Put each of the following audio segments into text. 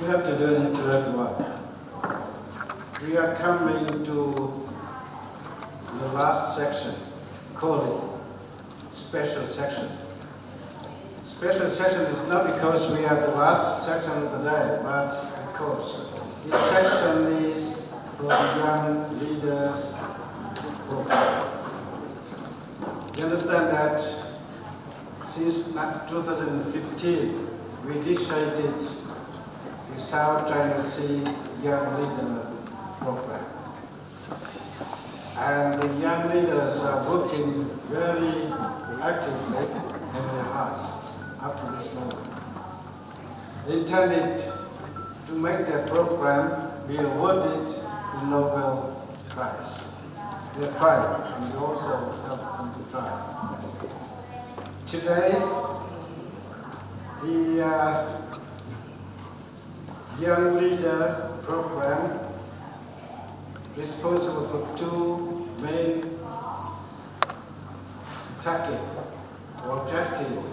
Good afternoon to everyone. We are coming to the last section, called it special section. Special section is not because we are the last section of the day, but because this section is for the young leaders program. You understand that since 2015, we initiated the South China Sea Young Leader Program. And the young leaders are working very actively and very hard up to this moment. They intended to make their program be awarded the Nobel Prize. They're trying, and we also help them to try. Today, the Young Leader Program responsible for two main targets or objectives.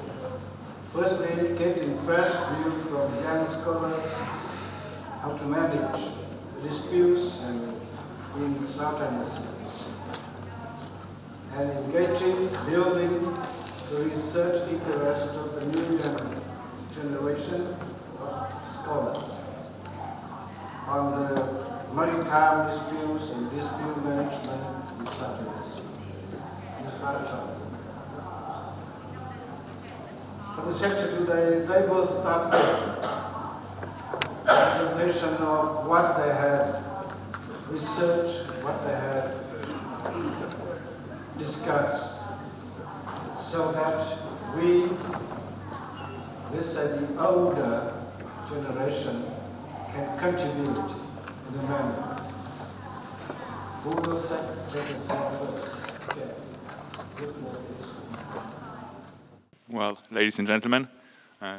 Firstly, getting fresh views from young scholars how to manage disputes in South China Sea, and engaging, building the research interest of the new young generation of scholars on the maritime disputes and dispute management in South China Sea. This is maritime. For the section today, they will start with a presentation of what they have researched, what they have discussed, so that we, let's say the older generation, can contribute in a manner. Who will take the floor first? Okay. Good floor, please. Well, ladies and gentlemen,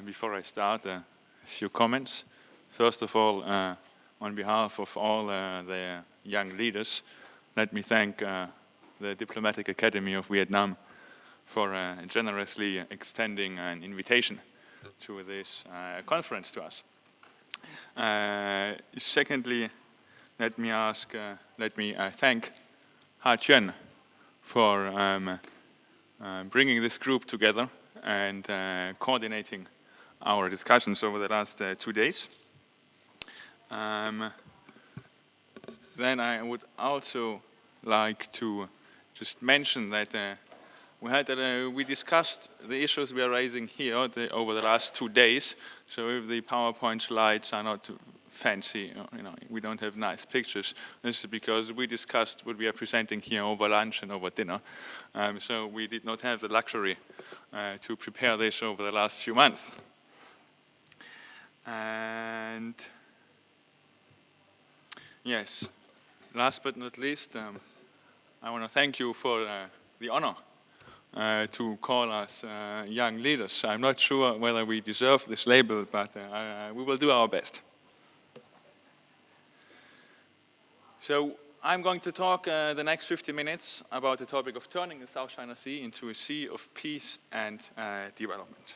before I start, a few comments. First of all, on behalf of all the young leaders, let me thank the Diplomatic Academy of Vietnam for generously extending an invitation to this conference to us. Secondly, let me thank Ha Chuan for bringing this group together and coordinating our discussions over the last 2 days. Then I would also like to just mention that we discussed the issues we are raising here over the last 2 days. So if the PowerPoint slides are not too fancy, we don't have nice pictures, this is because we discussed what we are presenting here over lunch and over dinner. So we did not have the luxury to prepare this over the last few months. And yes, last but not least, I want to thank you for the honor to call us young leaders. I'm not sure whether we deserve this label, but we will do our best. So I'm going to talk the next 50 minutes about the topic of turning the South China Sea into a sea of peace and development.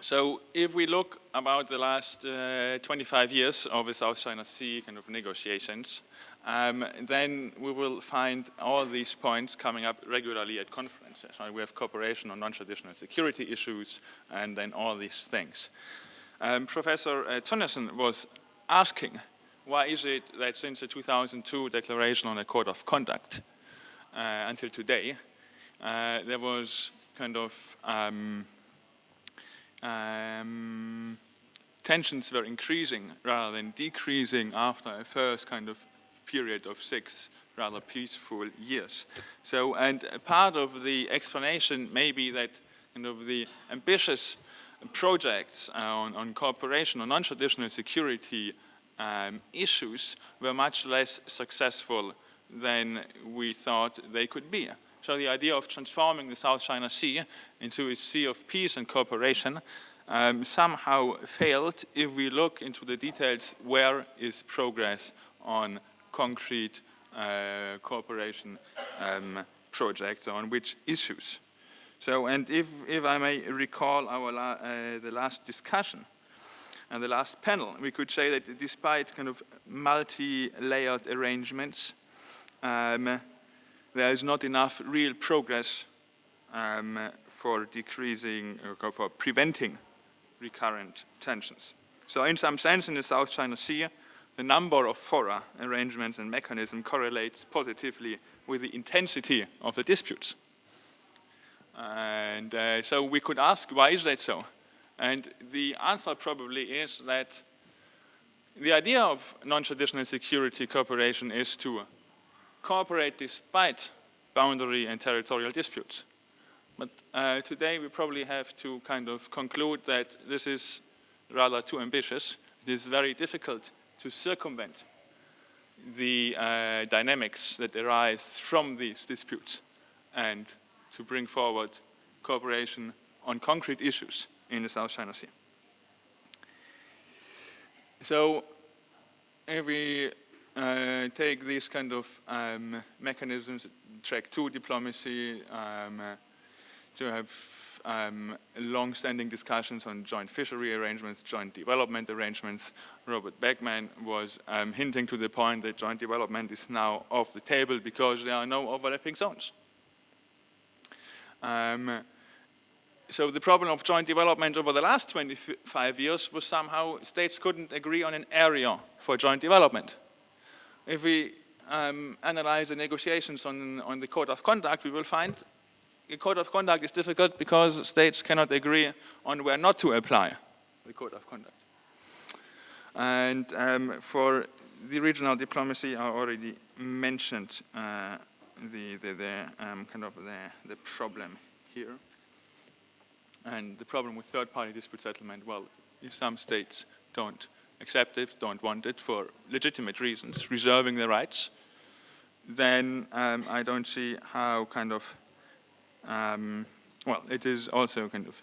So if we look about the last 25 years of the South China Sea kind of negotiations, then we will find all these points coming up regularly at conferences. Right? We have cooperation on non-traditional security issues and then all these things. Professor Tønnesen was asking, why is it that since the 2002 Declaration on a Code of Conduct until today, there was kind of tensions were increasing rather than decreasing after a first kind of period of 6 rather peaceful years. So, and part of the explanation may be that kind of the ambitious projects on cooperation on non-traditional security issues were much less successful than we thought they could be. So the idea of transforming the South China Sea into a sea of peace and cooperation somehow failed if we look into the details. Where is progress on concrete cooperation projects, on which issues. So, and if I may recall the last discussion and the last panel, we could say that despite kind of multi-layered arrangements, there is not enough real progress for decreasing or for preventing recurrent tensions. So in some sense, in the South China Sea, the number of fora, arrangements and mechanisms correlates positively with the intensity of the disputes. And so we could ask, why is that so? And the answer probably is that the idea of non-traditional security cooperation is to cooperate despite boundary and territorial disputes. But today we probably have to kind of conclude that this is rather too ambitious. It is very difficult to circumvent the dynamics that arise from these disputes and to bring forward cooperation on concrete issues in the South China Sea. So if we take these kind of mechanisms, track 2 diplomacy, to have long-standing discussions on joint fishery arrangements, joint development arrangements. Robert Beckman was hinting to the point that joint development is now off the table because there are no overlapping zones. So the problem of joint development over the last 25 years was somehow states couldn't agree on an area for joint development. If we analyze the negotiations on the Code of Conduct, we will find the Code of Conduct is difficult because states cannot agree on where not to apply the Code of Conduct. And for the regional diplomacy, I already mentioned the problem here. And the problem with third-party dispute settlement, well, if some states don't accept it, don't want it for legitimate reasons, reserving their rights, then I don't see how kind of, well, it is also kind of,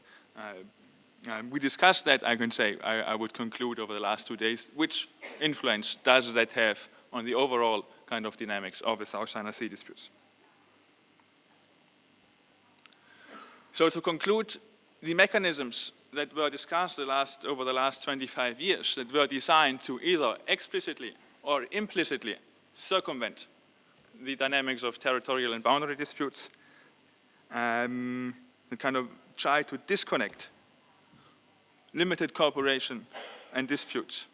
we discussed that, I can say, I would conclude over the last 2 days, which influence does that have on the overall kind of dynamics of the South China Sea disputes. So to conclude, the mechanisms that were discussed over the last 25 years that were designed to either explicitly or implicitly circumvent the dynamics of territorial and boundary disputes, and kind of try to disconnect limited cooperation and disputes.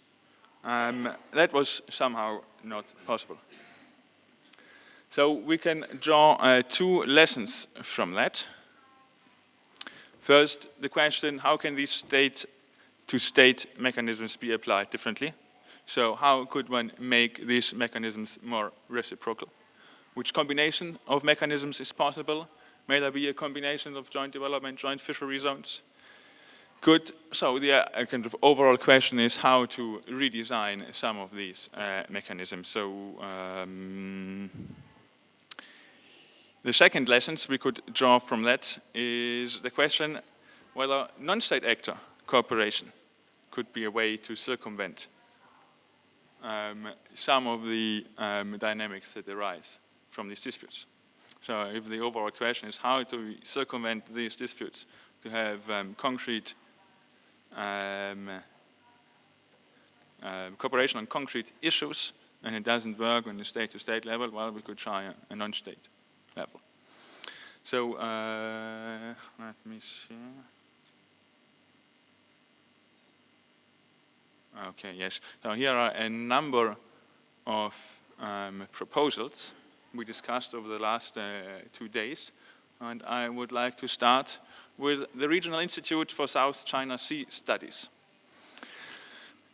That was somehow not possible. So we can draw 2 lessons from that. First, the question, how can these state-to-state mechanisms be applied differently? So how could one make these mechanisms more reciprocal? Which combination of mechanisms is possible? May there be a combination of joint development, joint fishery zones? Good. So the kind of overall question is how to redesign some of these mechanisms. So the second lessons we could draw from that is the question whether non-state actor cooperation could be a way to circumvent some of the dynamics that arise from these disputes. So if the overall question is how to circumvent these disputes, to have concrete cooperation on concrete issues, and it doesn't work on the state-to-state level, well, we could try a non-state level. So let me see. Okay, yes. So here are a number of proposals we discussed over the last 2 days, and I would like to start with the Regional Institute for South China Sea Studies.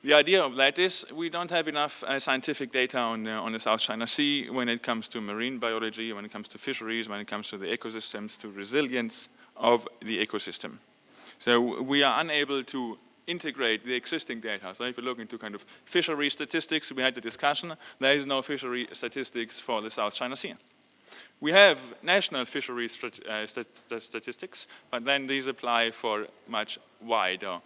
The idea of that is we don't have enough scientific data on the South China Sea when it comes to marine biology, when it comes to fisheries, when it comes to the ecosystems, to resilience of the ecosystem. So we are unable to integrate the existing data. So if you look into kind of fishery statistics, we had the discussion, there is no fishery statistics for the South China Sea. We have national fisheries statistics, but then these apply for much wider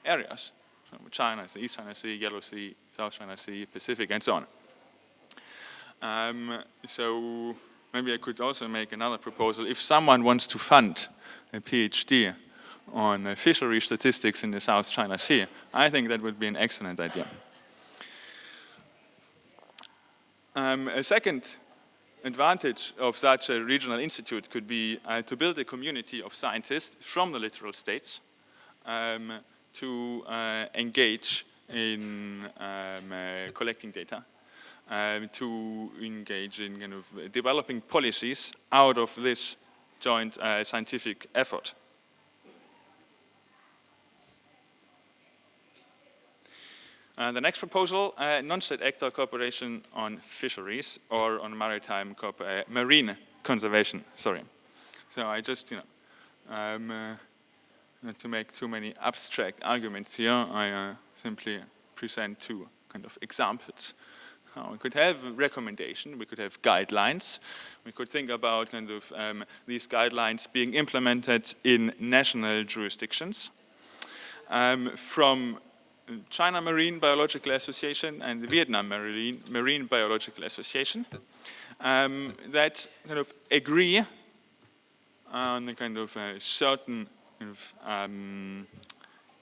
areas. So China, the East China Sea, Yellow Sea, South China Sea, Pacific, and so on. So maybe I could also make another proposal. If someone wants to fund a PhD on fishery statistics in the South China Sea, I think that would be an excellent idea. A second advantage of such a regional institute could be to build a community of scientists from the littoral states to engage in collecting data, to engage in kind of developing policies out of this joint scientific effort. The next proposal, non-state actor cooperation on fisheries or on maritime marine conservation. Sorry. So I just, not to make too many abstract arguments here, I simply present two kind of examples. We could have a recommendation, we could have guidelines, we could think about kind of these guidelines being implemented in national jurisdictions. From China Marine Biological Association and the Vietnam Marine Biological Association that kind of agree on the kind of certain kind of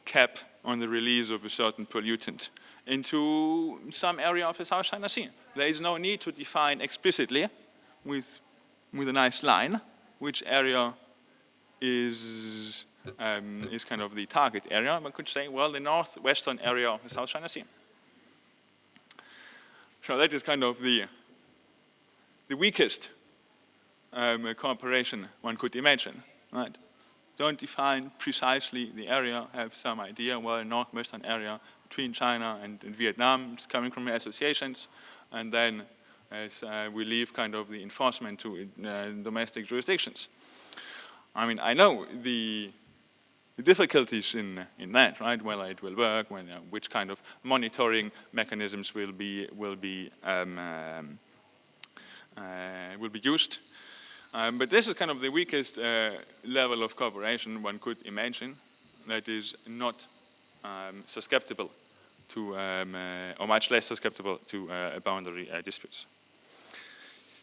cap on the release of a certain pollutant into some area of the South China Sea. There is no need to define explicitly with a nice line which area is kind of the target area. One could say, well, the northwestern area of the South China Sea. So that is kind of the weakest cooperation one could imagine, right? Don't define precisely the area, have some idea, well, northwestern area between China and Vietnam, it's coming from the associations, and then as we leave kind of the enforcement to domestic jurisdictions. I mean, I know the difficulties in that, right? Whether it will work, which kind of monitoring mechanisms will be used. But this is kind of the weakest level of cooperation one could imagine that is not susceptible to, or much less susceptible to boundary disputes.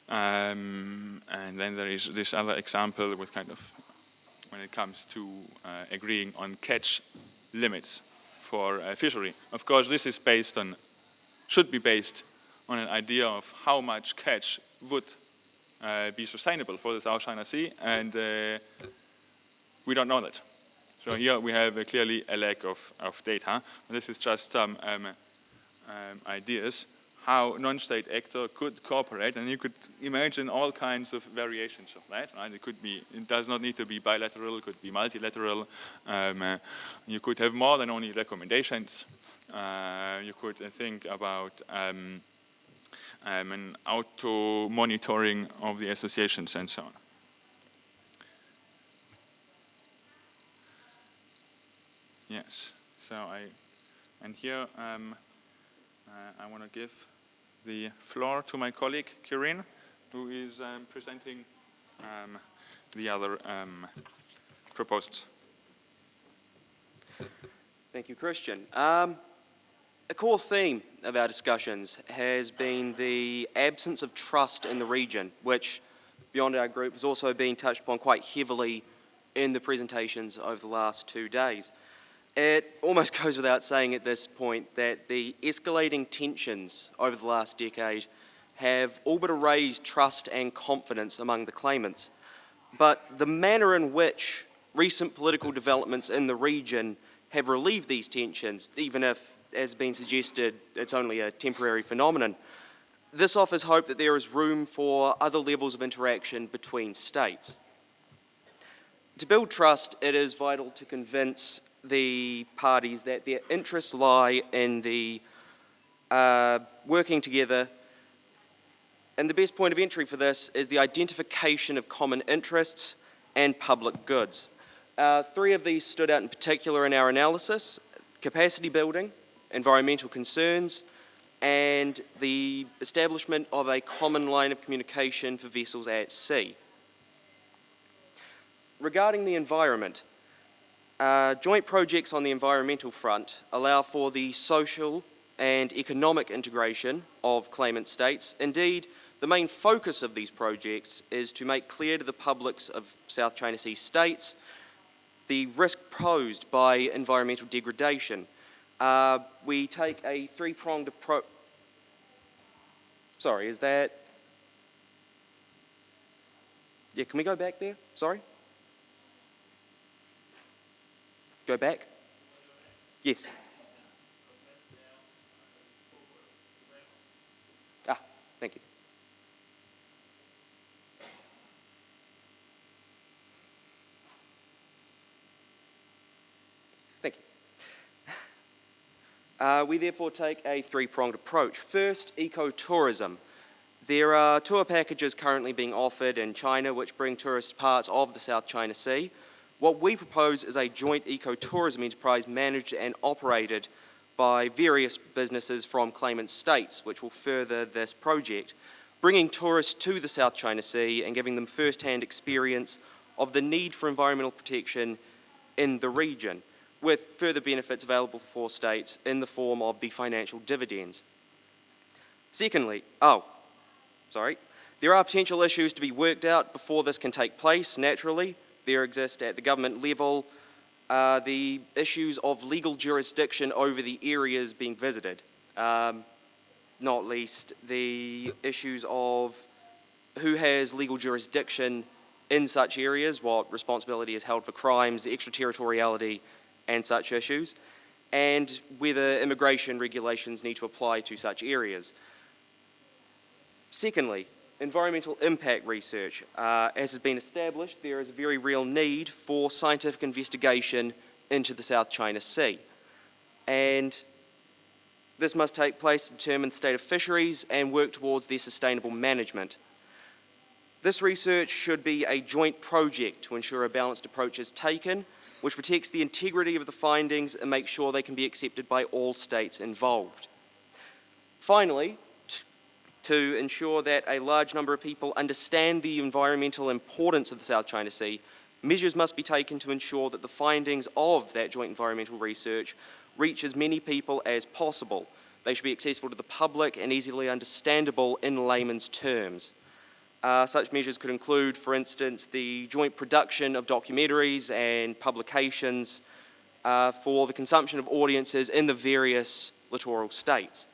And then there is this other example with kind of when it comes to agreeing on catch limits for fishery. Of course, this is based on, should be based on an idea of how much catch would be sustainable for the South China Sea, and we don't know that. So here we have clearly a lack of data. This is just some ideas how non-state actor could cooperate, and you could imagine all kinds of variations of that. Right? It does not need to be bilateral, it could be multilateral. You could have more than only recommendations. You could think about an auto-monitoring of the associations and so on. Yes, so here I want to give the floor to my colleague, Kirin, who is presenting the other proposals. Thank you, Christian. A core theme of our discussions has been the absence of trust in the region, which, beyond our group, has also been touched upon quite heavily in the presentations over the last 2 days. It almost goes without saying at this point that the escalating tensions over the last decade have all but erased trust and confidence among the claimants. But the manner in which recent political developments in the region have relieved these tensions, even if, as been suggested, it's only a temporary phenomenon, this offers hope that there is room for other levels of interaction between states. To build trust, it is vital to convince the parties that their interests lie in the working together, and the best point of entry for this is the identification of common interests and public goods. 3 of these stood out in particular in our analysis: capacity building, environmental concerns, and the establishment of a common line of communication for vessels at sea. Regarding the environment, joint projects on the environmental front allow for the social and economic integration of claimant states. Indeed, The main focus of these projects is to make clear to the publics of South China Sea states the risk posed by environmental degradation. We take a three-pronged approach. Sorry, is that... Yeah, can we go back there? Sorry? Go back? Yes. Ah, thank you. Thank you. We therefore take a three-pronged approach. First, ecotourism. There are tour packages currently being offered in China which bring tourist to parts of the South China Sea. What we propose is a joint ecotourism enterprise managed and operated by various businesses from claimant states, which will further this project, bringing tourists to the South China Sea and giving them first-hand experience of the need for environmental protection in the region, with further benefits available for states in the form of the financial dividends. Secondly, there are potential issues to be worked out before this can take place, naturally. There exist at the government level the issues of legal jurisdiction over the areas being visited, not least the issues of who has legal jurisdiction in such areas, what responsibility is held for crimes, extraterritoriality, and such issues, and whether immigration regulations need to apply to such areas. Secondly, environmental impact research. As has been established, there is a very real need for scientific investigation into the South China Sea. And this must take place to determine the state of fisheries and work towards their sustainable management. This research should be a joint project to ensure a balanced approach is taken, which protects the integrity of the findings and makes sure they can be accepted by all states involved. Finally, to ensure that a large number of people understand the environmental importance of the South China Sea, measures must be taken to ensure that the findings of that joint environmental research reach as many people as possible. They should be accessible to the public and easily understandable in layman's terms. Such measures could include, for instance, the joint production of documentaries and publications for the consumption of audiences in the various littoral states.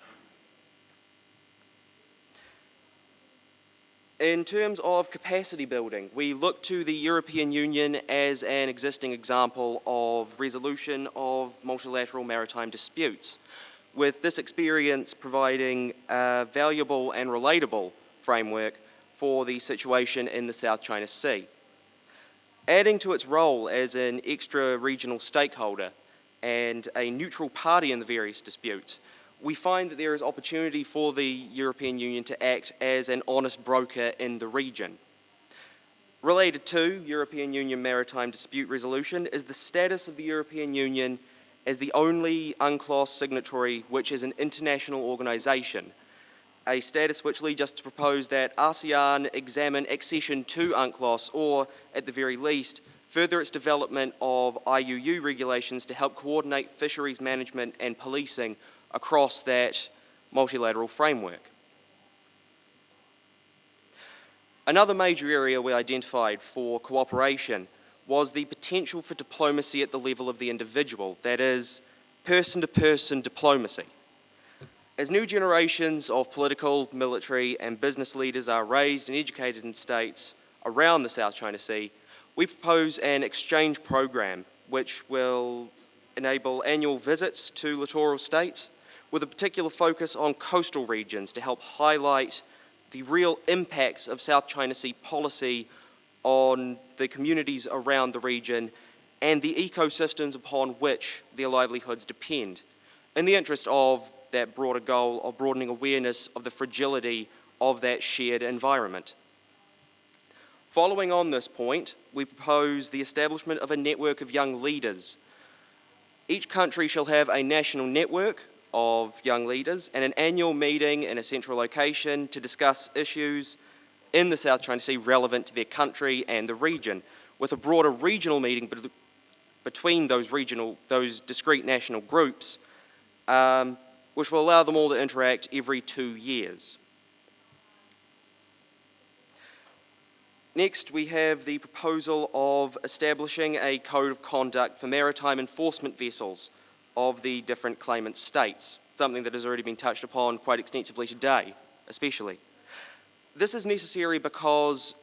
In terms of capacity building, we look to the European Union as an existing example of resolution of multilateral maritime disputes, with this experience providing a valuable and relatable framework for the situation in the South China Sea. Adding to its role as an extra-regional stakeholder and a neutral party in the various disputes, we find that there is opportunity for the European Union to act as an honest broker in the region. Related to European Union maritime dispute resolution is the status of the European Union as the only UNCLOS signatory which is an international organisation, a status which leads us to propose that ASEAN examine accession to UNCLOS, or at the very least, further its development of IUU regulations to help coordinate fisheries management and policing across that multilateral framework. Another major area we identified for cooperation was the potential for diplomacy at the level of the individual, that is, person-to-person diplomacy. As new generations of political, military, and business leaders are raised and educated in states around the South China Sea, we propose an exchange program which will enable annual visits to littoral states, with a particular focus on coastal regions to help highlight the real impacts of South China Sea policy on the communities around the region and the ecosystems upon which their livelihoods depend, in the interest of that broader goal of broadening awareness of the fragility of that shared environment. Following on this point, we propose the establishment of a network of young leaders. Each country shall have a national network of young leaders and an annual meeting in a central location to discuss issues in the South China Sea relevant to their country and the region, with a broader regional meeting between those discrete national groups, which will allow them all to interact every 2 years. Next, we have the proposal of establishing a code of conduct for maritime enforcement vessels of the different claimant states, something that has already been touched upon quite extensively today, especially. This is necessary because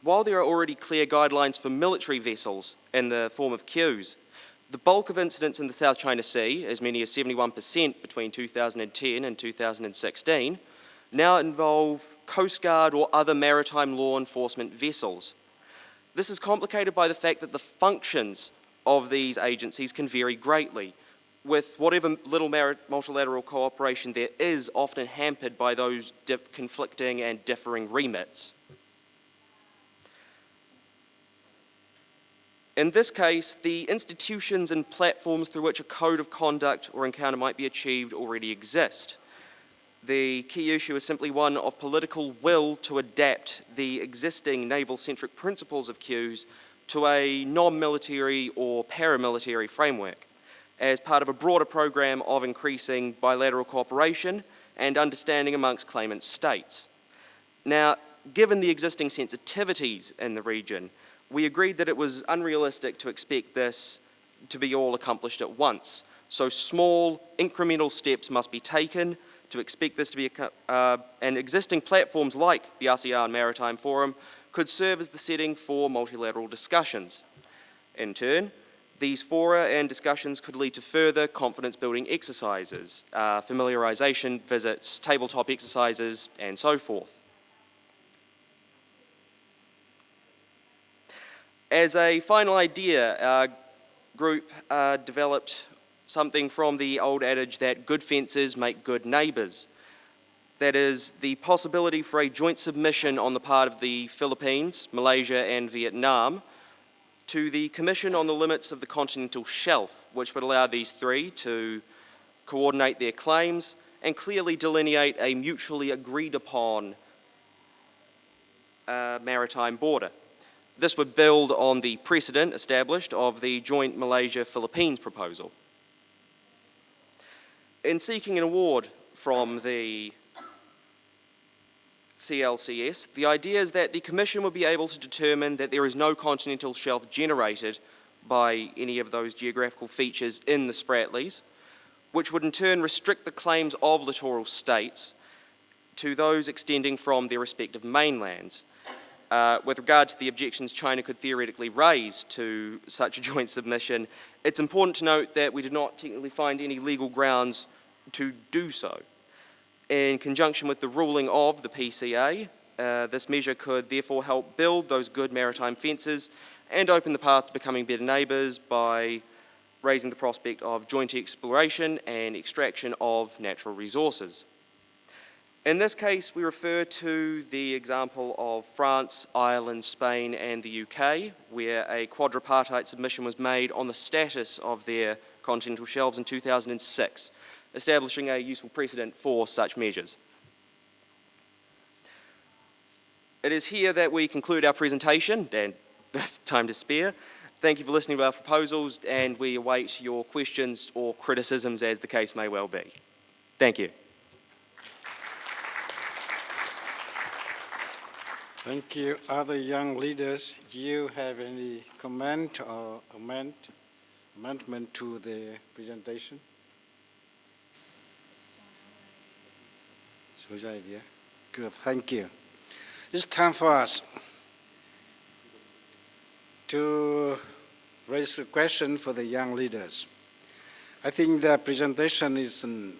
while there are already clear guidelines for military vessels in the form of queues, the bulk of incidents in the South China Sea, as many as 71% between 2010 and 2016, now involve Coast Guard or other maritime law enforcement vessels. This is complicated by the fact that the functions of these agencies can vary greatly, with whatever little multilateral cooperation there is often hampered by those conflicting and differing remits. In this case, the institutions and platforms through which a code of conduct or encounter might be achieved already exist. The key issue is simply one of political will to adapt the existing naval-centric principles of queues to a non-military or paramilitary framework as part of a broader program of increasing bilateral cooperation and understanding amongst claimant states. Now, given the existing sensitivities in the region, we agreed that it was unrealistic to expect this to be all accomplished at once. So small, incremental steps must be taken to expect this to be, and existing platforms like the ASEAN Maritime Forum could serve as the setting for multilateral discussions. In turn, these fora and discussions could lead to further confidence-building exercises, familiarization visits, tabletop exercises, and so forth. As a final idea, our group developed something from the old adage that good fences make good neighbours. That is, the possibility for a joint submission on the part of the Philippines, Malaysia and Vietnam to the Commission on the Limits of the Continental Shelf, which would allow these three to coordinate their claims and clearly delineate a mutually agreed upon maritime border. This would build on the precedent established of the joint Malaysia-Philippines proposal. In seeking an award from the CLCS, the idea is that the Commission would be able to determine that there is no continental shelf generated by any of those geographical features in the Spratlys, which would in turn restrict the claims of littoral states to those extending from their respective mainlands. With regard to the objections China could theoretically raise to such a joint submission, it's important to note that we did not technically find any legal grounds to do so. In conjunction with the ruling of the PCA, this measure could therefore help build those good maritime fences and open the path to becoming better neighbours by raising the prospect of joint exploration and extraction of natural resources. In this case, we refer to the example of France, Ireland, Spain, and the UK, where a quadripartite submission was made on the status of their continental shelves in 2006, establishing a useful precedent for such measures. It is here that we conclude our presentation, and time to spare. Thank you for listening to our proposals, and we await your questions or criticisms as the case may well be. Thank you. Thank you. Other young leaders, you have any comment or amendment to the presentation? Good idea. Good, thank you. It's time for us to raise a question for the young leaders. I think the presentation is an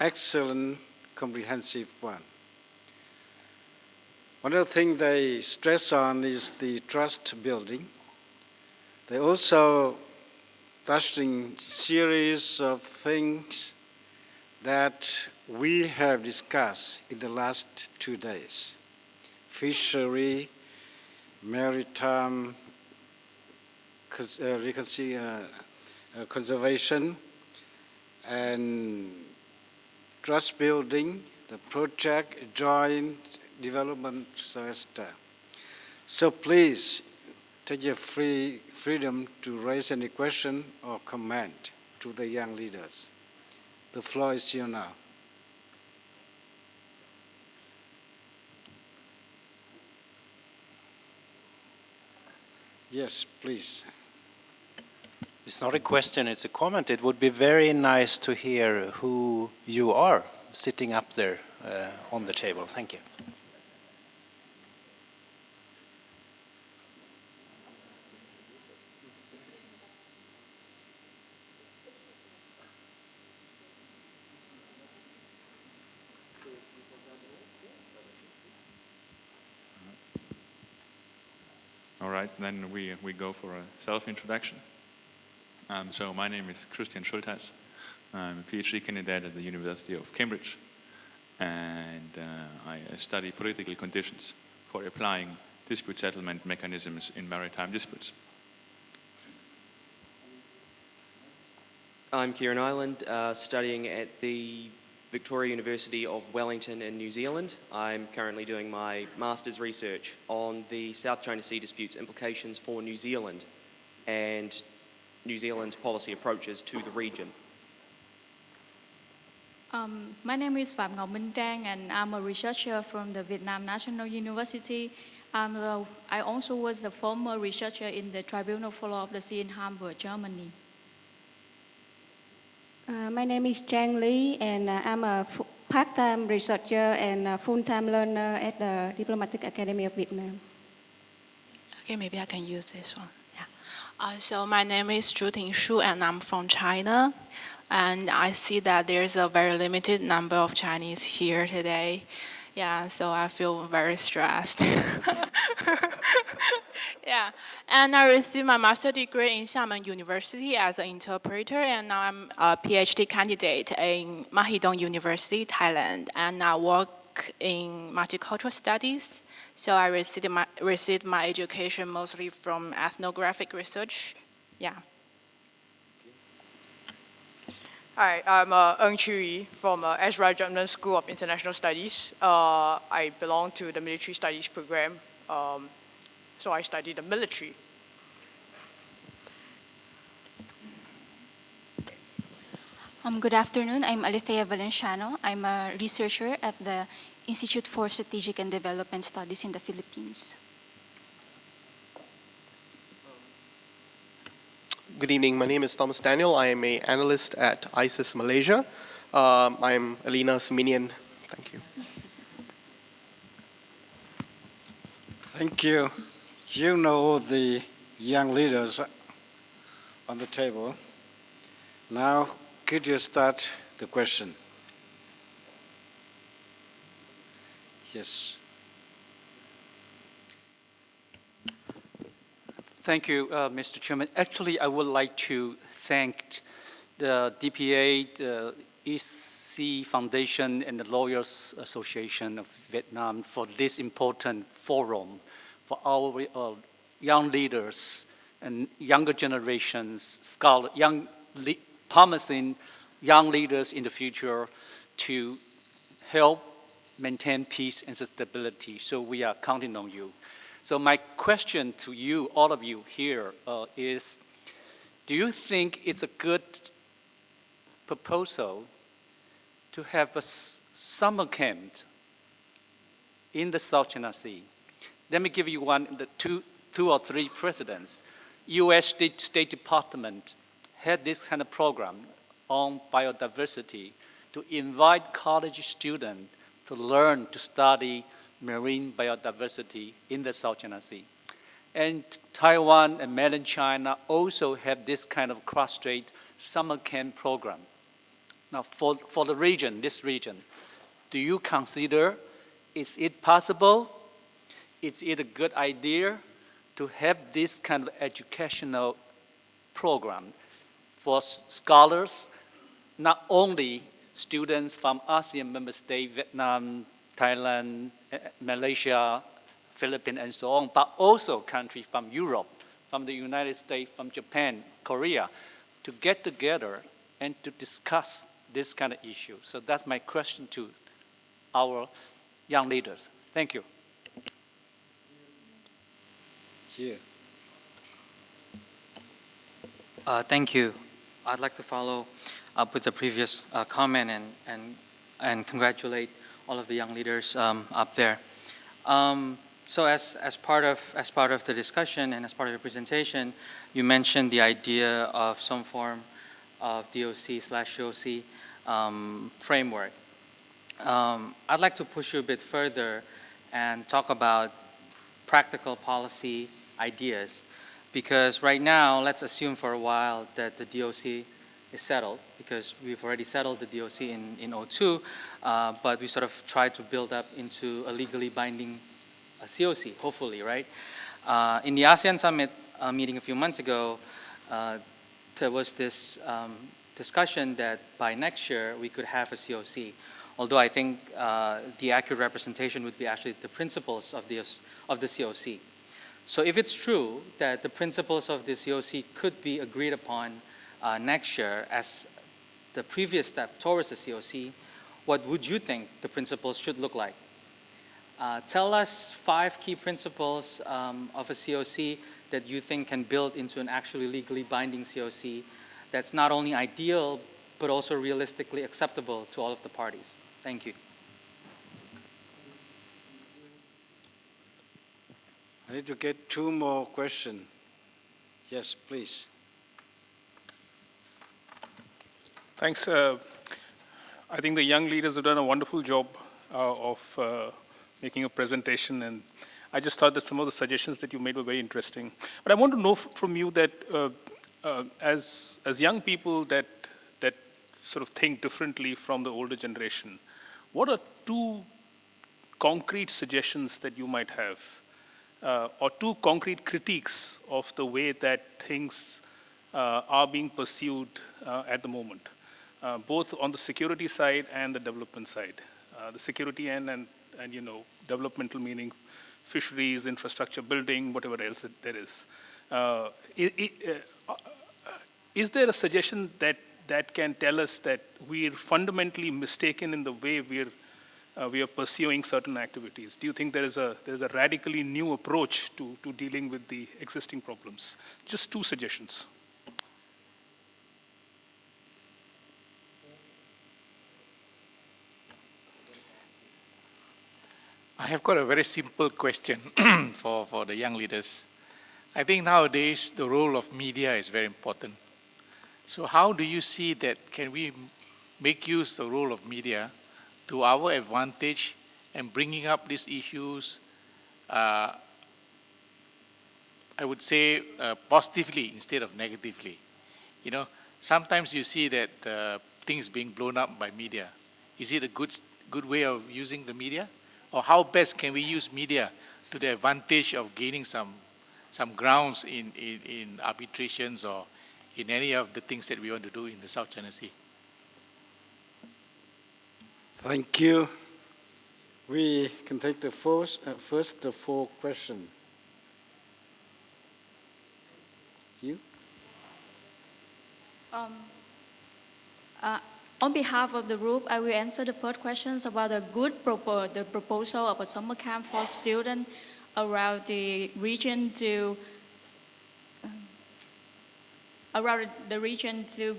excellent, comprehensive one. One of the things they stress on is the trust building. They also touched on a series of things that we have discussed in the last 2 days. Fishery, maritime conservation, and trust building, the project joint development semester. So please take your freedom to raise any question or comment to the young leaders. The floor is yours now. Yes, please. It's not a question, it's a comment. It would be very nice to hear who you are sitting up there on the table. Thank you. All right, then we go for a self-introduction. So my name is Christian Schultheiss. I'm a PhD candidate at the University of Cambridge, and I study political conditions for applying dispute settlement mechanisms in maritime disputes. I'm Kieran Ireland, studying at the Victoria University of Wellington in New Zealand. I'm currently doing my master's research on the South China Sea dispute's implications for New Zealand and New Zealand's policy approaches to the region. My name is Phạm Ngọc Minh Trang, and I'm a researcher from the Vietnam National University. I also was a former researcher in the Tribunal for Law of the Sea in Hamburg, Germany. My name is Trang Lee, and I'm a part-time researcher and a full-time learner at the Diplomatic Academy of Vietnam. Okay, maybe I can use this one. Yeah. So my name is Zhu Tingshu, and I'm from China. And I see that there's a very limited number of Chinese here today. Yeah, so I feel very stressed. Yeah, and I received my master's degree in Xiamen University as an interpreter, and now I'm a PhD candidate in Mahidong University, Thailand, and I work in multicultural studies. So I received my education mostly from ethnographic research. Yeah. Hi, I'm Eng Chu from Ezra Jumnan School of International Studies. I belong to the military studies program, so I study the military. Good afternoon, I'm Alethea Valenciano. I'm a researcher at the Institute for Strategic and Development Studies in the Philippines. Good evening, my name is Thomas Daniel. I am an analyst at ISIS Malaysia. I'm Alina's minion. Thank you. Thank you. You know the young leaders on the table. Now, could you start the question? Yes. Thank you, Mr. Chairman. Actually, I would like to thank the DPA, the EC Foundation, and the Lawyers Association of Vietnam for this important forum for our young leaders and younger generations, promising young leaders in the future to help maintain peace and stability. So we are counting on you. So my question to you, all of you here, is, do you think it's a good proposal to have a summer camp in the South China Sea? Let me give you two or three precedents. U.S. State Department had this kind of program on biodiversity to invite college students to learn to study marine biodiversity in the South China Sea. And Taiwan and mainland China also have this kind of cross-strait summer camp program. Now for the region, this region, do you consider, is it possible, is it a good idea to have this kind of educational program for scholars, not only students from ASEAN member states, Vietnam, Thailand, Malaysia, Philippines, and so on, but also countries from Europe, from the United States, from Japan, Korea, to get together and to discuss this kind of issue. So that's my question to our young leaders. Thank you. Here. Thank you. I'd like to follow up with the previous comment and congratulate all of the young leaders up there. So as part of the discussion and as part of your presentation, you mentioned the idea of some form of DOC/COC framework. I'd like to push you a bit further and talk about practical policy ideas, because right now, let's assume for a while that the DOC is settled, because we've already settled the DOC in '02, but we sort of tried to build up into a legally binding COC, hopefully, right? In the ASEAN Summit meeting a few months ago, there was this discussion that by next year we could have a COC. Although I think the accurate representation would be actually the principles of the COC. So if it's true that the principles of the COC could be agreed upon next year as the previous step towards the COC, what would you think the principles should look like? Tell us 5 key principles of a COC that you think can build into an actually legally binding COC that's not only ideal, but also realistically acceptable to all of the parties. Thank you. I need to get 2 more questions. Yes, please. Thanks. I think the young leaders have done a wonderful job of making a presentation, and I just thought that some of the suggestions that you made were very interesting. But I want to know from you that as young people that sort of think differently from the older generation, what are 2 concrete suggestions that you might have, or 2 concrete critiques of the way that things are being pursued at the moment, both on the security side and the development side? The security and developmental meaning fisheries, infrastructure building, whatever else there is. Is there a suggestion that can tell us that we're fundamentally mistaken in the way we are pursuing certain activities? Do you think there is a radically new approach to dealing with the existing problems? Just 2 suggestions. I have got a very simple question for the young leaders. I think nowadays the role of media is very important. So how do you see that can we make use of the role of media to our advantage and bringing up these issues, I would say positively instead of negatively? You know, sometimes you see that things being blown up by media. Is it a good way of using the media? Or how best can we use media to the advantage of gaining some grounds in arbitrations or in any of the things that we want to do in the South China Sea? Thank you. We can take the first the 4 questions. You? On behalf of the group, I will answer the first questions about the proposal of a summer camp for students around the region to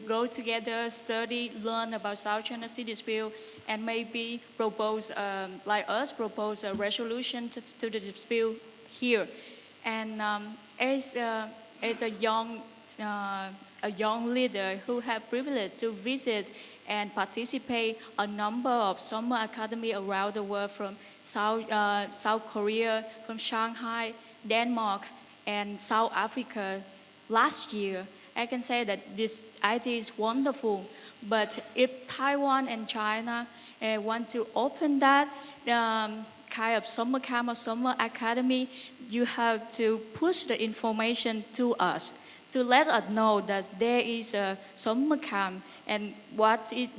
go together, study, learn about South China Sea dispute, and maybe propose a resolution to the dispute here. And as a young leader who have privilege to visit and participate a number of summer academy around the world, from South Korea, from Shanghai, Denmark, and South Africa last year, I can say that this idea is wonderful. But if Taiwan and China want to open that kind of summer camp or summer academy, you have to push the information to us, to let us know that there is a summer camp and what it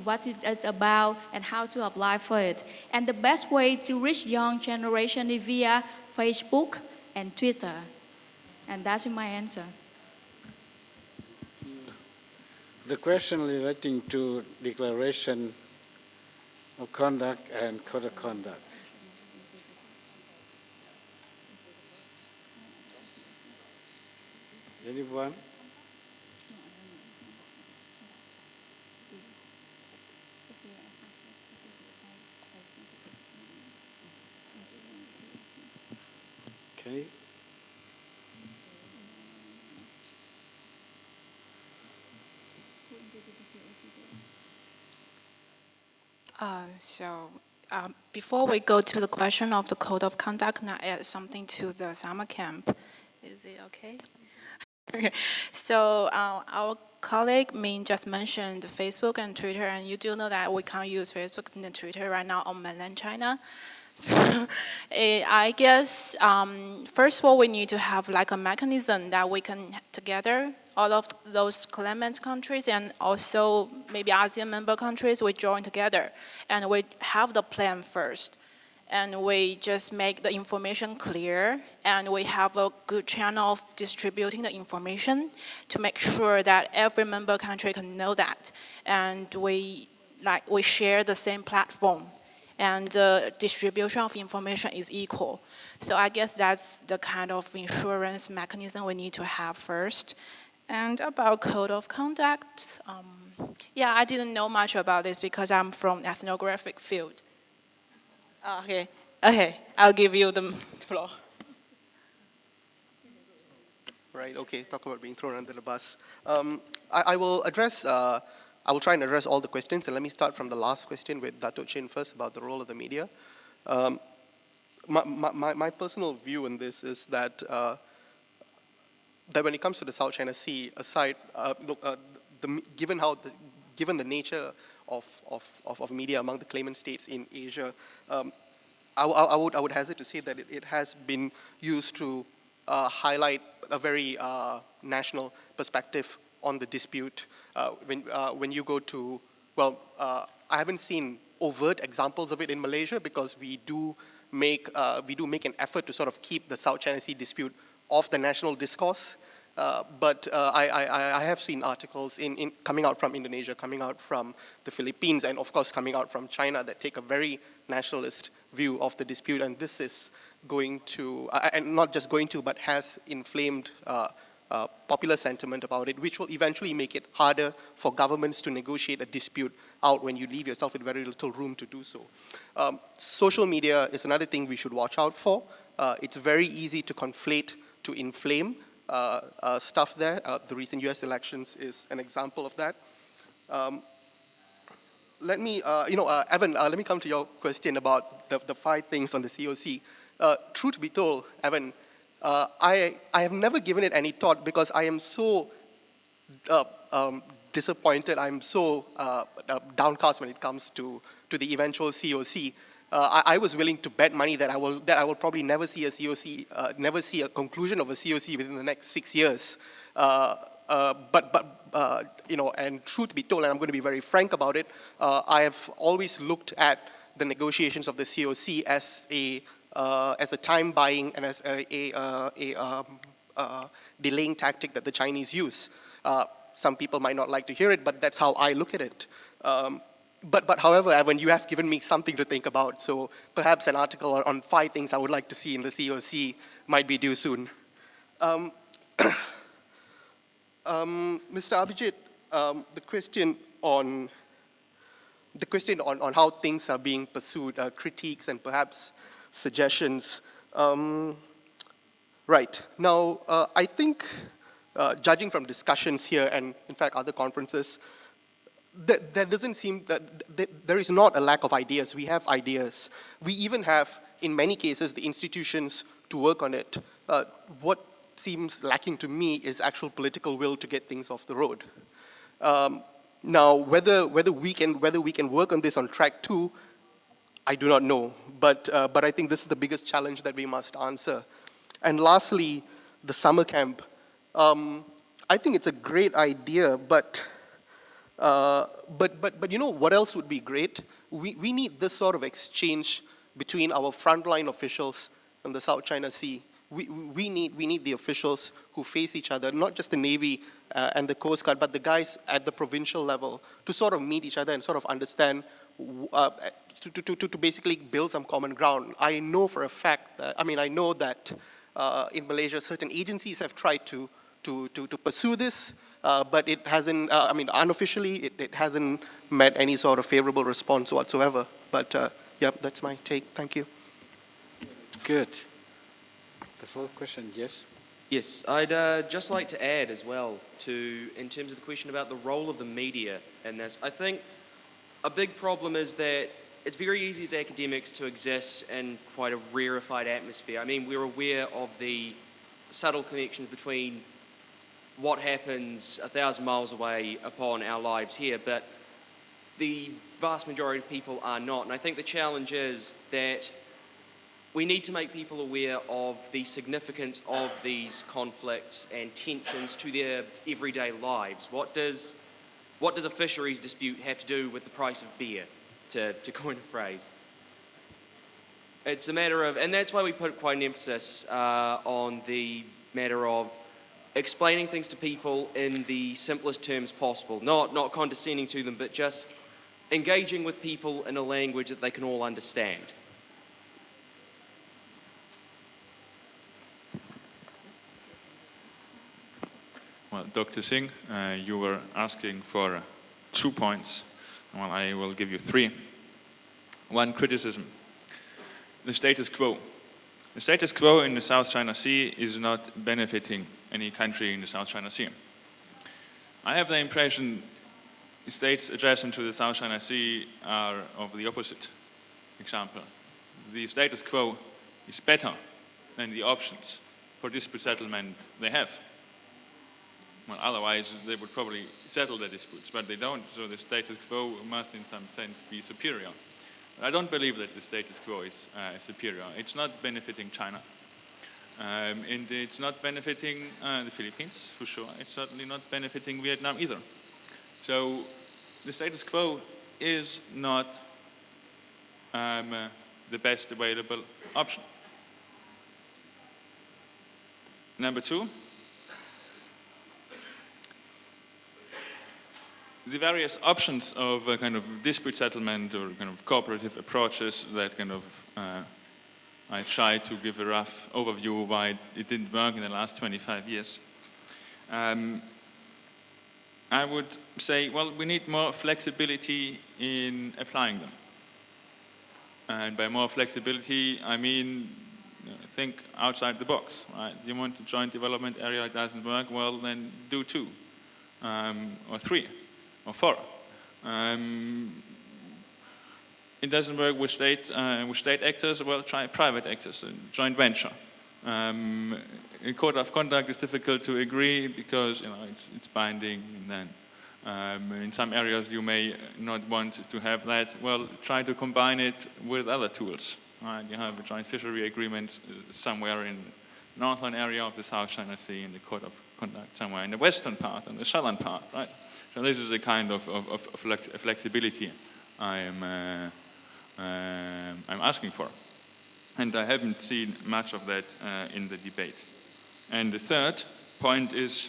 is about and how to apply for it. And the best way to reach young generation is via Facebook and Twitter. And that's my answer. The question relating to declaration of conduct and code of conduct. Anyone? Okay. Before we go to the question of the code of conduct, can I add something to the summer camp? Is it okay? Okay. So our colleague Min just mentioned Facebook and Twitter, and you do know that we can't use Facebook and Twitter right now on mainland China. So I guess first of all we need to have like a mechanism that we can together all of those claimant countries and also maybe ASEAN member countries, we join together and we have the plan first. And we just make the information clear, and we have a good channel of distributing the information to make sure that every member country can know that. And we share the same platform, and the distribution of information is equal. So I guess that's the kind of insurance mechanism we need to have first. And about code of conduct, yeah, I didn't know much about this because I'm from ethnographic field. Okay, I'll give you the floor. Right, okay, talk about being thrown under the bus. I will address, I will try and address all the questions, and let me start from the last question with Dato' Chin first about the role of the media. My personal view on this is that that when it comes to the South China Sea, aside, given the nature of media among the claimant states in Asia, I would hesitate to say that it has been used to highlight a very national perspective on the dispute. When you go to, well, I haven't seen overt examples of it in Malaysia because we do make an effort to sort of keep the South China Sea dispute off the national discourse. But I have seen articles coming out from Indonesia, coming out from the Philippines, and of course coming out from China that take a very nationalist view of the dispute, and this is going to, and not just going to, but has inflamed popular sentiment about it, which will eventually make it harder for governments to negotiate a dispute out when you leave yourself with very little room to do so. Social media is another thing we should watch out for. It's very easy to conflate, to inflame stuff there. The recent US elections is an example of that. Let me, Evan, let me come to your question about the 5 things on the COC. Truth be told, Evan, I have never given it any thought because I am so disappointed. I'm so downcast when it comes to the eventual COC. I was willing to bet money that I will probably never see a COC, never see a conclusion of a COC within the next 6 years. And truth be told, and I'm going to be very frank about it, I have always looked at the negotiations of the COC as a time buying and as a delaying tactic that the Chinese use. Some people might not like to hear it, but that's how I look at it. But however, Evan, you have given me something to think about, so perhaps an article on 5 things I would like to see in the COC might be due soon. Mr. Abhijit, the question on how things are being pursued, critiques and perhaps suggestions. Right, now I think judging from discussions here and in fact other conferences, there doesn't seem that there is not a lack of ideas. We have ideas. We even have, in many cases, the institutions to work on it. What seems lacking to me is actual political will to get things off the road. Now, whether we can work on this on track 2, I do not know. But I think this is the biggest challenge that we must answer. And lastly, the summer camp. I think it's a great idea, but you know what else would be great? We need this sort of exchange between our frontline officials and the South China Sea. We need the officials who face each other, not just the Navy and the Coast Guard, but the guys at the provincial level to sort of meet each other and sort of understand, to basically build some common ground. I know for a fact that, I know that in Malaysia, certain agencies have tried to pursue this, but it hasn't, unofficially, it hasn't met any sort of favorable response whatsoever. But yeah, that's my take. Thank you. Good. The fourth question, yes. Yes, I'd just like to add as well in terms of the question about the role of the media in this. I think a big problem is that it's very easy as academics to exist in quite a rarefied atmosphere. I mean, we're aware of the subtle connections between what happens 1,000 miles away upon our lives here, but the vast majority of people are not. And I think the challenge is that we need to make people aware of the significance of these conflicts and tensions to their everyday lives. What does a fisheries dispute have to do with the price of beer, to coin a phrase? It's a matter of, and that's why we put quite an emphasis on the matter of explaining things to people in the simplest terms possible, not condescending to them, but just engaging with people in a language that they can all understand. Well, Dr. Singh, you were asking for 2 points. Well, I will give you 3. One, criticism. The status quo. The status quo in the South China Sea is not benefiting any country in the South China Sea. I have the impression states adjacent to the South China Sea are of the opposite example. The status quo is better than the options for dispute settlement they have. Well, otherwise they would probably settle their disputes, but they don't, so the status quo must in some sense be superior. But I don't believe that the status quo is superior. It's not benefiting China. And it's not benefiting the Philippines, for sure. It's certainly not benefiting Vietnam either. So the status quo is not the best available option. Number 2, the various options of kind of dispute settlement or kind of cooperative approaches that kind of I tried to give a rough overview why it didn't work in the last 25 years. I would say, well, we need more flexibility in applying them. And by more flexibility, I mean, think outside the box, right? You want a joint development area, it doesn't work, well, then do 2, or 3, or 4. It doesn't work with state actors, well, try private actors, a joint venture. A code of conduct is difficult to agree because it's binding, and then in some areas you may not want to have that. Well, try to combine it with other tools. Right? You have a joint fishery agreement somewhere in the northern area of the South China Sea, and the code of conduct somewhere in the western part and the southern part. Right? So this is a kind of flexibility I'm asking for. And I haven't seen much of that in the debate. And the third point is,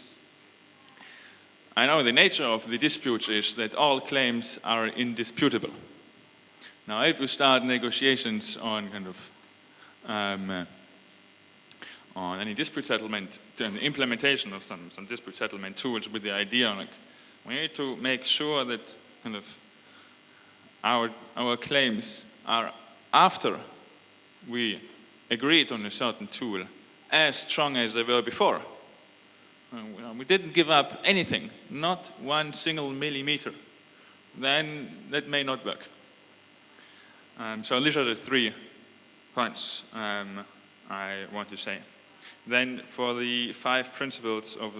I know the nature of the disputes is that all claims are indisputable. Now, if you start negotiations on kind of on any dispute settlement, and the implementation of some dispute settlement tools with the idea, like, we need to make sure that kind of our claims are, after we agreed on a certain tool, as strong as they were before. We didn't give up anything, not 1 single millimeter. Then that may not work. So these are the 3 points I want to say. Then for the 5 principles of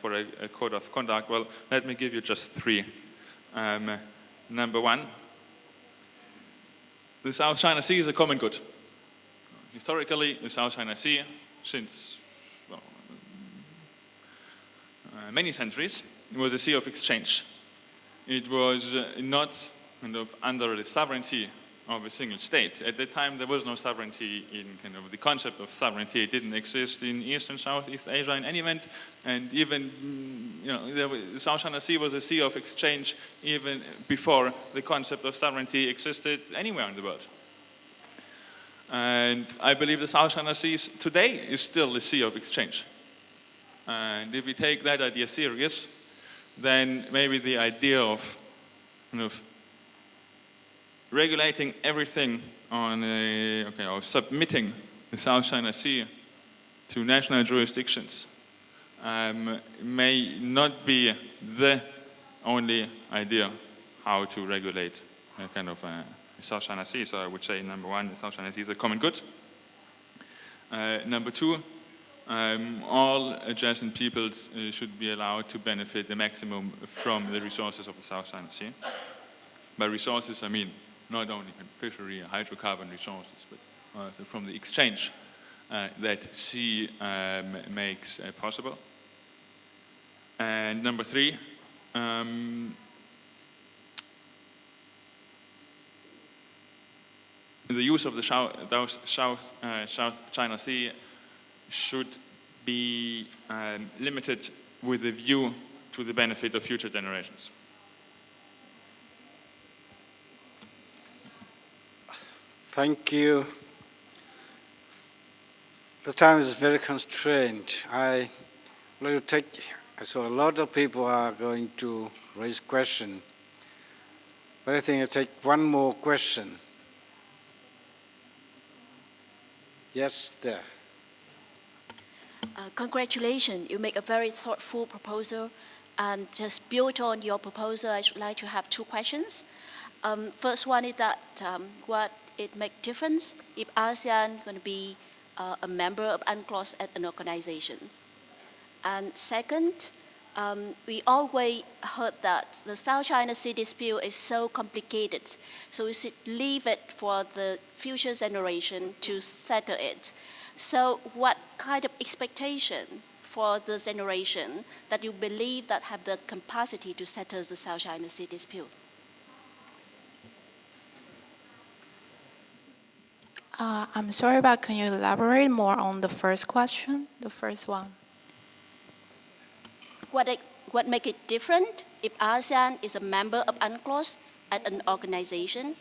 for a code of conduct, well, let me give you just 3. Number 1, the South China Sea is a common good. Historically, the South China Sea, since many centuries, was a sea of exchange. It was not kind of under the sovereignty of a single state. At that time, there was no sovereignty in kind of the concept of sovereignty. It didn't exist in East and Southeast Asia in any event, and even the South China Sea was a sea of exchange even before the concept of sovereignty existed anywhere in the world. And I believe the South China Sea today is still a sea of exchange. And if we take that idea serious, then maybe the idea of kind of regulating everything on or submitting the South China Sea to national jurisdictions may not be the only idea how to regulate kind of South China Sea. So I would say, number one, the South China Sea is a common good. Number two, all adjacent peoples should be allowed to benefit the maximum from the resources of the South China Sea. By resources, I mean not only fishery and hydrocarbon resources, but also from the exchange that sea makes possible. And number three, the use of the South China Sea should be limited with a view to the benefit of future generations. Thank you. The time is very constrained. I will take, so a lot of people are going to raise questions. But I think I'll take one more question. Yes, there. Congratulations, you make a very thoughtful proposal. And just build on your proposal, I would like to have two questions. First one is that what it make difference if ASEAN going to be a member of UNCLOS at an organization? And second, we always heard that the South China Sea dispute is so complicated, so we should leave it for the future generation to settle it. So what kind of expectation for the generation that you believe that have the capacity to settle the South China Sea dispute? I'm sorry, but can you elaborate more on the first question, the first one? What make it different if ASEAN is a member of UNCLOS at an organization,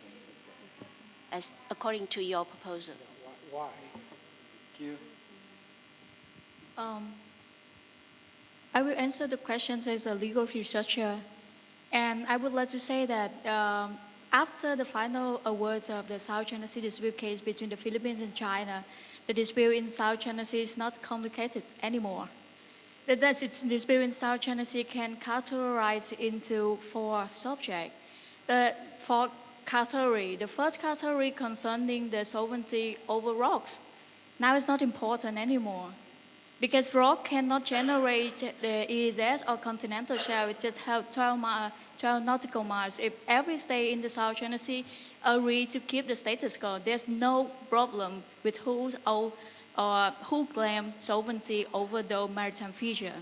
as according to your proposal? Why? Thank you. I will answer the questions as a legal researcher. And I would like to say that after the final awards of the South China Sea dispute case between the Philippines and China, the dispute in South China Sea is not complicated anymore. The dispute in South China Sea can categorize into four subjects. For category, the first category concerning the sovereignty over rocks. Now it's not important anymore, because rock cannot generate the ESS or continental shelf. It just have 12 nautical miles. If every state in the South China Sea agree to keep the status quo, there's no problem with who claims sovereignty over the maritime feature.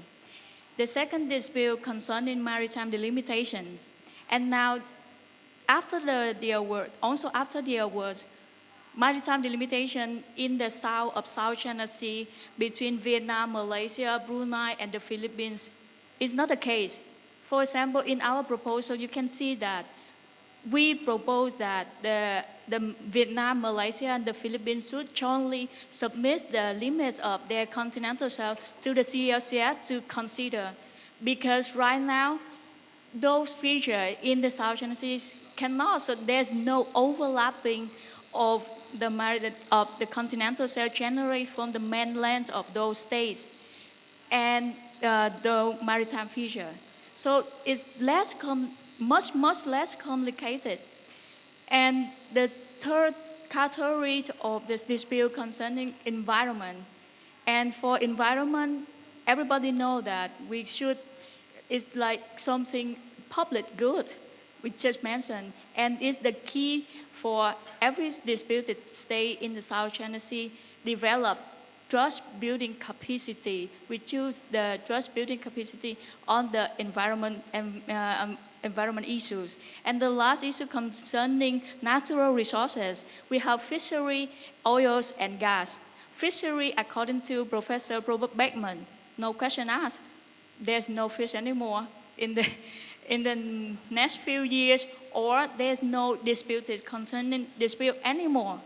The second dispute concerning maritime delimitations. And now, after the award, also after the awards, maritime delimitation in the south of South China Sea between Vietnam, Malaysia, Brunei, and the Philippines is not the case. For example, in our proposal, you can see that we propose that the Vietnam, Malaysia, and the Philippines should jointly submit the limits of their continental shelf to the SCS to consider. Because right now, those features in the South China Sea cannot, so there's no overlapping of the continental shelf generated from the mainland of those states and the maritime feature. So it's much less complicated. And the third category of this dispute concerning environment. And for environment, everybody knows that it's like something public good, we just mentioned, and it's the key for every disputed state in the South China Sea develop trust building capacity. We choose the trust building capacity on the environment issues. And the last issue concerning natural resources, we have fishery, oils, and gas. Fishery, according to Professor Robert Beckman, no question asked, there's no fish anymore in the next few years, or there's no dispute anymore.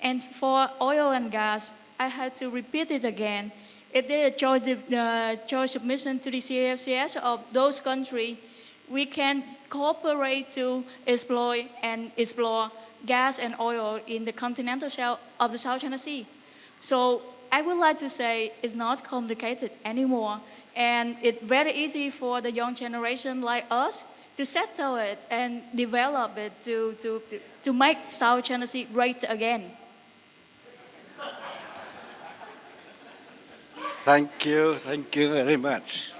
And for oil and gas, I had to repeat it again. If there's a choice submission to the CFCS of those countries, we can cooperate to explore gas and oil in the continental shelf of the South China Sea. So I would like to say it's not complicated anymore. And it's very easy for the young generation like us to settle it and develop it to make South China Sea great again. Thank you very much.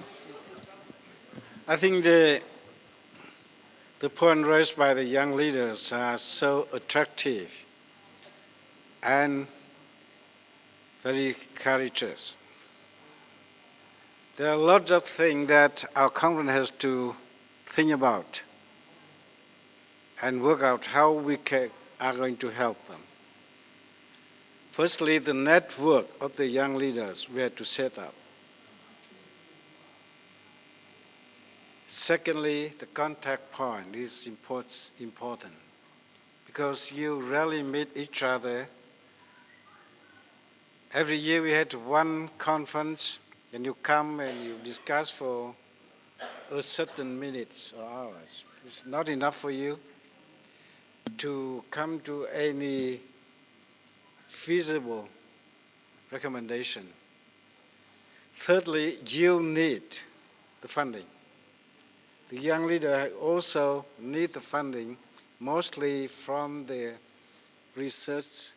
I think the point raised by the young leaders are so attractive and very courageous. There are lots of things that our conference has to think about and work out how we are going to help them. Firstly, the network of the young leaders we have to set up. Secondly, the contact point is important because you rarely meet each other. Every year we had one conference and you come and you discuss for a certain minutes or hours. It's not enough for you to come to any feasible recommendation. Thirdly, you need the funding. The young leader also need the funding, mostly from the research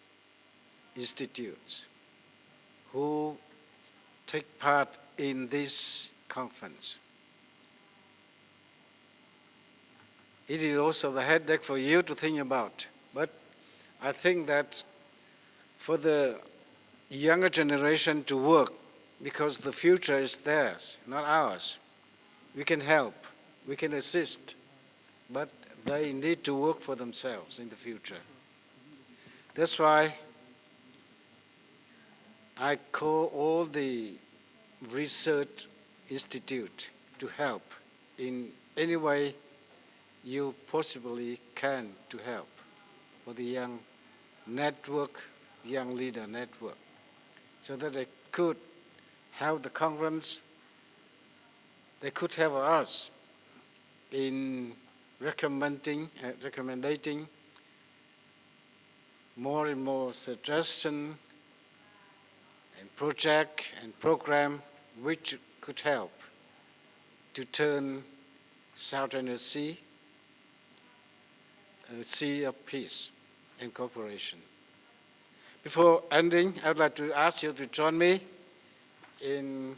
institutes who take part in this conference. It is also the headache for you to think about, but I think that for the younger generation to work, because the future is theirs, not ours. We can help, we can assist, but they need to work for themselves in the future. That's why I call all the research institute to help in any way you possibly can to help for the young network, young leader network, so that they could have the conference, they could have us in recommending more and more suggestions and project and program which could help to turn South China Sea a sea of peace and cooperation. Before ending, I would like to ask you to join me in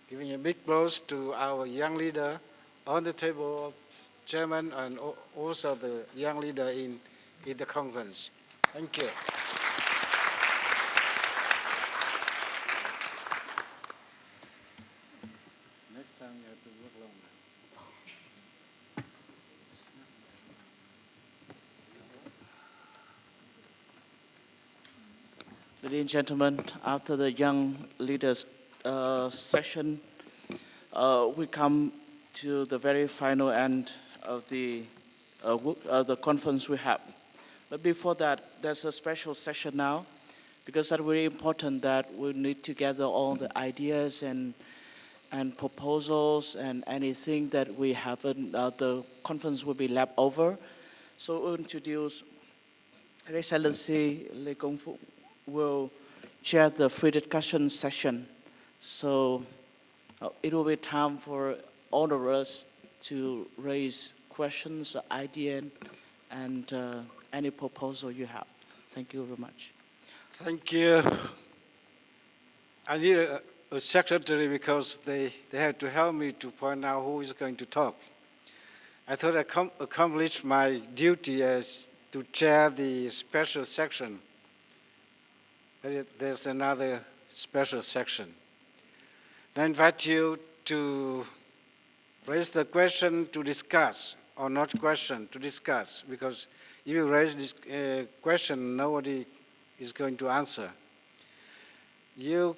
giving a big applause to our young leader on the table of chairman and also the young leader in the conference. Thank you. Next time you have to work longer. Ladies and gentlemen, after the young leaders session, we come to the very final end of the conference we have. But before that, there's a special session now, because it's very important that we need to gather all the ideas and proposals and anything that we haven't, the conference will be left over. So we'll introduce His Excellency Lê Công Phụng will chair the free discussion session. So it will be time for all of us to raise questions, ideas, and any proposal you have. Thank you very much. Thank you. I need a secretary because they have to help me to point out who is going to talk. I thought I accomplished my duty as to chair the special section. But there's another special section. I invite you to raise the question to discuss, or not question, to discuss, because if you raise this question, nobody is going to answer. You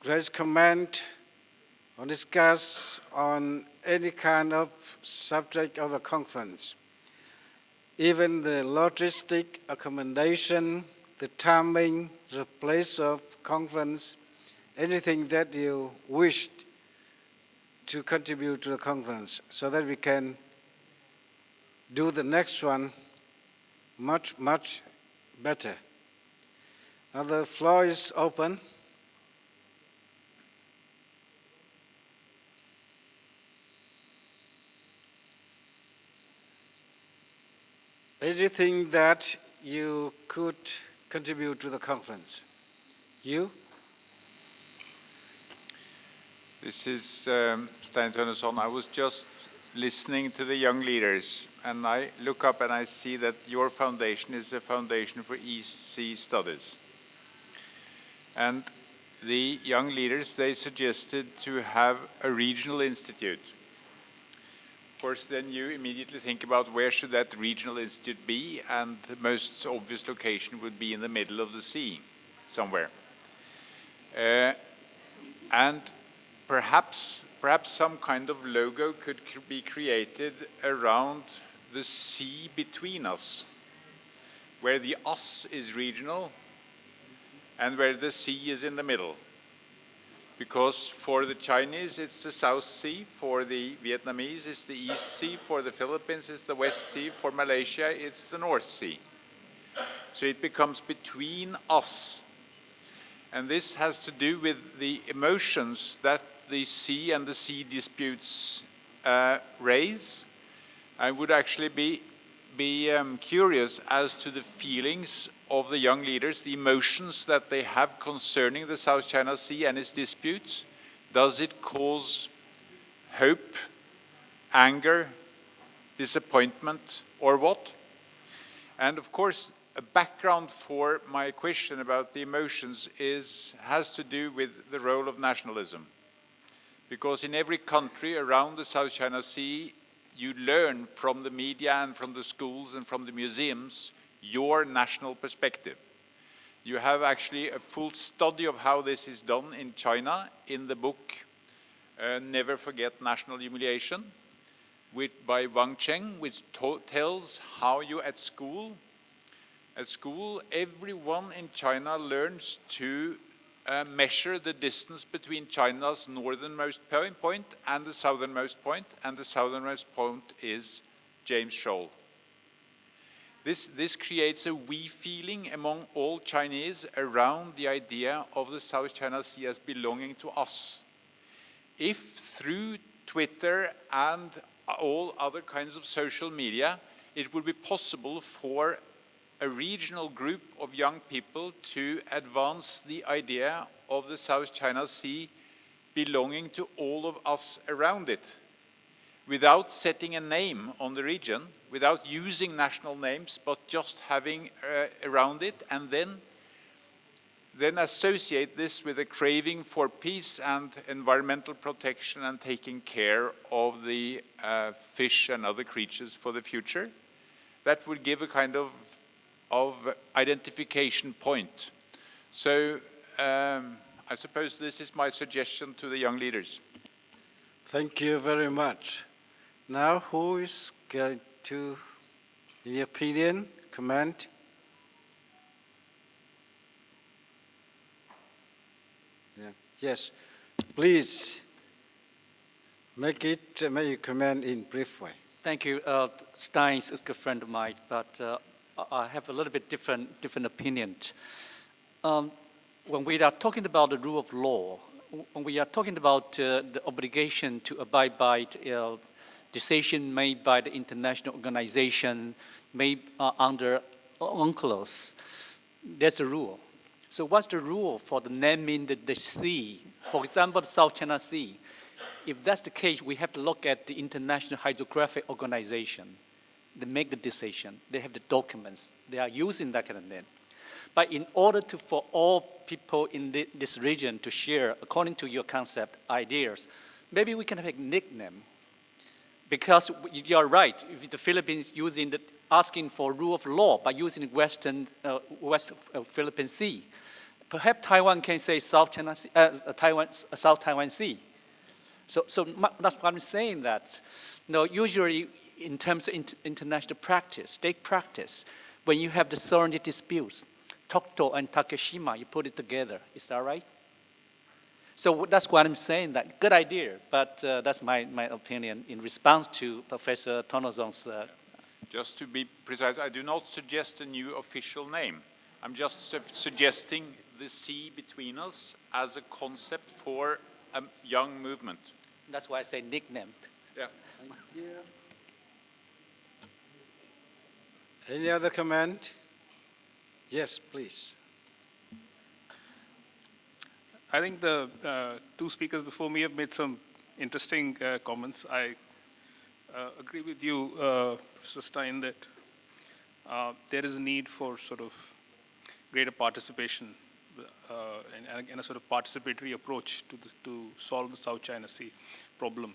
raise comment or discuss on any kind of subject of a conference, even the logistic accommodation, the timing, the place of conference, anything that you wish to contribute to the conference, so that we can do the next one much, much better. Now the floor is open anything that you could contribute to the conference? You? This is Stein Tønneson. I was just listening to the young leaders, and I look up and I see that your foundation is a foundation for EC studies. And the young leaders, they suggested to have a regional institute. Of course, then you immediately think about where should that regional institute be, and the most obvious location would be in the middle of the sea, somewhere. And perhaps some kind of logo could be created around the sea between us, where the us is regional and where the sea is in the middle. Because for the Chinese, it's the South Sea. For the Vietnamese, it's the East Sea. For the Philippines, it's the West Sea. For Malaysia, it's the North Sea. So it becomes between us. And this has to do with the emotions that the sea and the sea disputes raise. I would actually be curious as to the feelings of the young leaders, the emotions that they have concerning the South China Sea and its disputes. Does it cause hope, anger, disappointment, or what? And of course, a background for my question about the emotions has to do with the role of nationalism. Because in every country around the South China Sea, you learn from the media and from the schools and from the museums your national perspective. You have actually a full study of how this is done in China in the book Never Forget National Humiliation by Wang Cheng, which tells how you at school, everyone in China learns to measure the distance between China's northernmost point and the southernmost point, and the southernmost point is James Shoal. This creates a we feeling among all Chinese around the idea of the South China Sea as belonging to us. If through Twitter and all other kinds of social media, it would be possible for a regional group of young people to advance the idea of the South China Sea belonging to all of us around it, without setting a name on the region, without using national names, but just having around it, and then associate this with a craving for peace and environmental protection and taking care of the fish and other creatures for the future. That would give a kind of identification point. So I suppose this is my suggestion to the young leaders. Thank you very much. Now, who is going to, in your opinion, comment? Yeah. Yes, please make you comment in brief way. Thank you. Stein is a good friend of mine, but I have a little bit different opinion. When we are talking about the rule of law, when we are talking about the obligation to abide by decision made by the international organization, made under UNCLOS, there's a rule. So what's the rule for the naming the sea? For example, the South China Sea. If that's the case, we have to look at the International Hydrographic Organization. They make the decision. They have the documents. They are using that kind of name. But in order for all people in this region to share, according to your concept, ideas, maybe we can have a nickname. Because you're right, if the Philippines asking for rule of law by using West Philippine Sea, perhaps Taiwan can say South Taiwan Sea. So that's why I'm saying that. Usually in terms of international practice, state practice, when you have the sovereignty disputes, Tokto and Takeshima, you put it together. Is that right? So that's what I'm saying. That good idea, but that's my opinion in response to Professor Tønneson's. Just to be precise, I do not suggest a new official name. I'm just suggesting the sea between us as a concept for a young movement. That's why I say nicknamed. Yeah. Any other comment? Yes, please. I think the two speakers before me have made some interesting comments. I agree with you, Professor Stein, that there is a need for sort of greater participation and a sort of participatory approach to solve the South China Sea problem.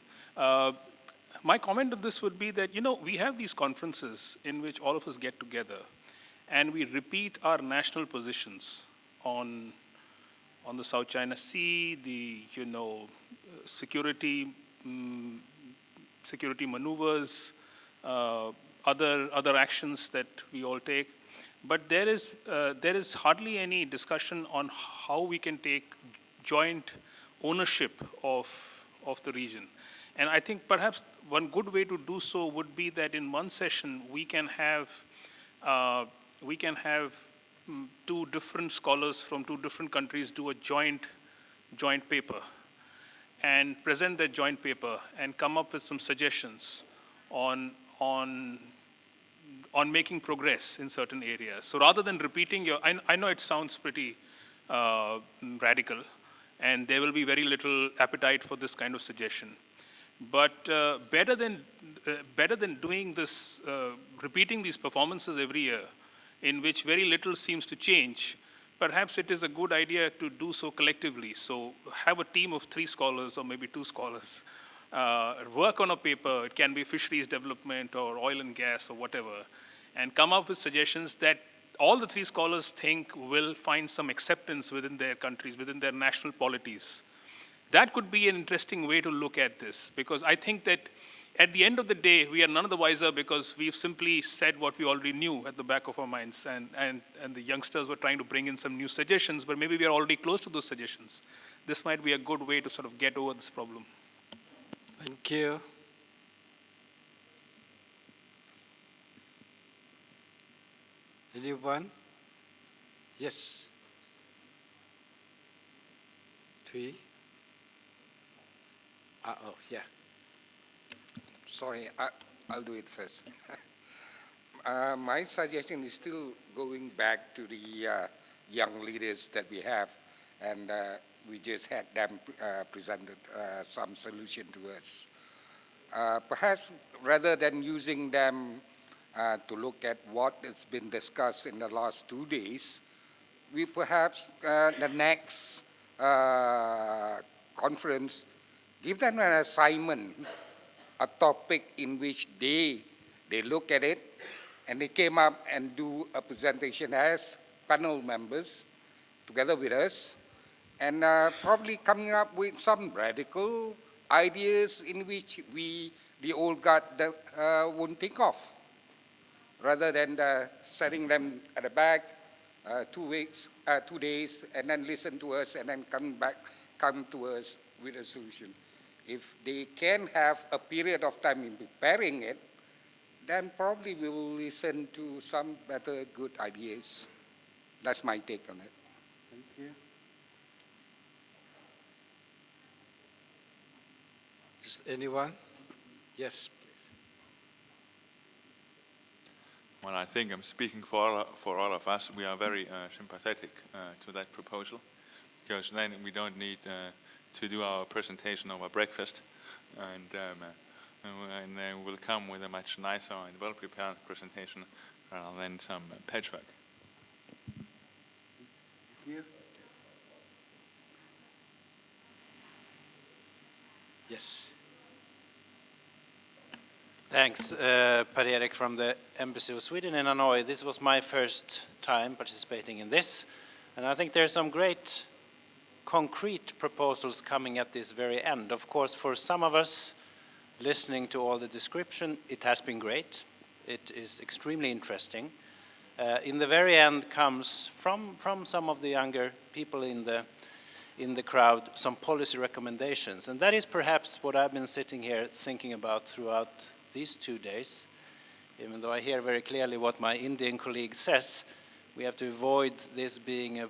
My comment on this would be that, we have these conferences in which all of us get together and we repeat our national positions on the South China Sea, the, security maneuvers, other actions that we all take. But there is hardly any discussion on how we can take joint ownership of the region. And I think perhaps one good way to do so would be that in one session we can have two different scholars from two different countries do a joint paper and present that joint paper and come up with some suggestions on making progress in certain areas. So rather than repeating I know it sounds pretty radical, and there will be very little appetite for this kind of suggestion. But better than doing this, repeating these performances every year, in which very little seems to change, perhaps it is a good idea to do so collectively. So have a team of 3 scholars or maybe 2 scholars, work on a paper, it can be fisheries development or oil and gas or whatever, and come up with suggestions that all the 3 scholars think will find some acceptance within their countries, within their national polities. That could be an interesting way to look at this, because I think that at the end of the day, we are none of the wiser because we've simply said what we already knew at the back of our minds, and the youngsters were trying to bring in some new suggestions, but maybe we are already close to those suggestions. This might be a good way to sort of get over this problem. Thank you. Anyone? Yes. 3. Oh, yeah. Sorry, I'll do it first. My suggestion is still going back to the young leaders that we have, and we just had them presented some solution to us. Perhaps rather than using them to look at what has been discussed in the last 2 days, we perhaps the next conference give them an assignment, a topic in which they look at it and they came up and do a presentation as panel members together with us, and probably coming up with some radical ideas in which the old guard won't think of, rather than setting them at the back 2 days, and then listen to us and then come to us with a solution. If they can have a period of time in preparing it, then probably we will listen to some better good ideas. That's my take on it. Thank you. Is anyone? Yes, please. Well, I think I'm speaking for all of us. We are very sympathetic to that proposal, because then we don't need to do our presentation over breakfast, and then we'll come with a much nicer and well-prepared presentation rather than some patchwork. Thank you. Yes. Thanks, Per-Erik from the Embassy of Sweden in Hanoi. This was my first time participating in this, and I think there are some great concrete proposals coming at this very end. Of course, for some of us, listening to all the description, it has been great. It is extremely interesting. In the very end comes from some of the younger people in the crowd some policy recommendations, and that is perhaps what I've been sitting here thinking about throughout these 2 days. Even though I hear very clearly what my Indian colleague says, we have to avoid this being a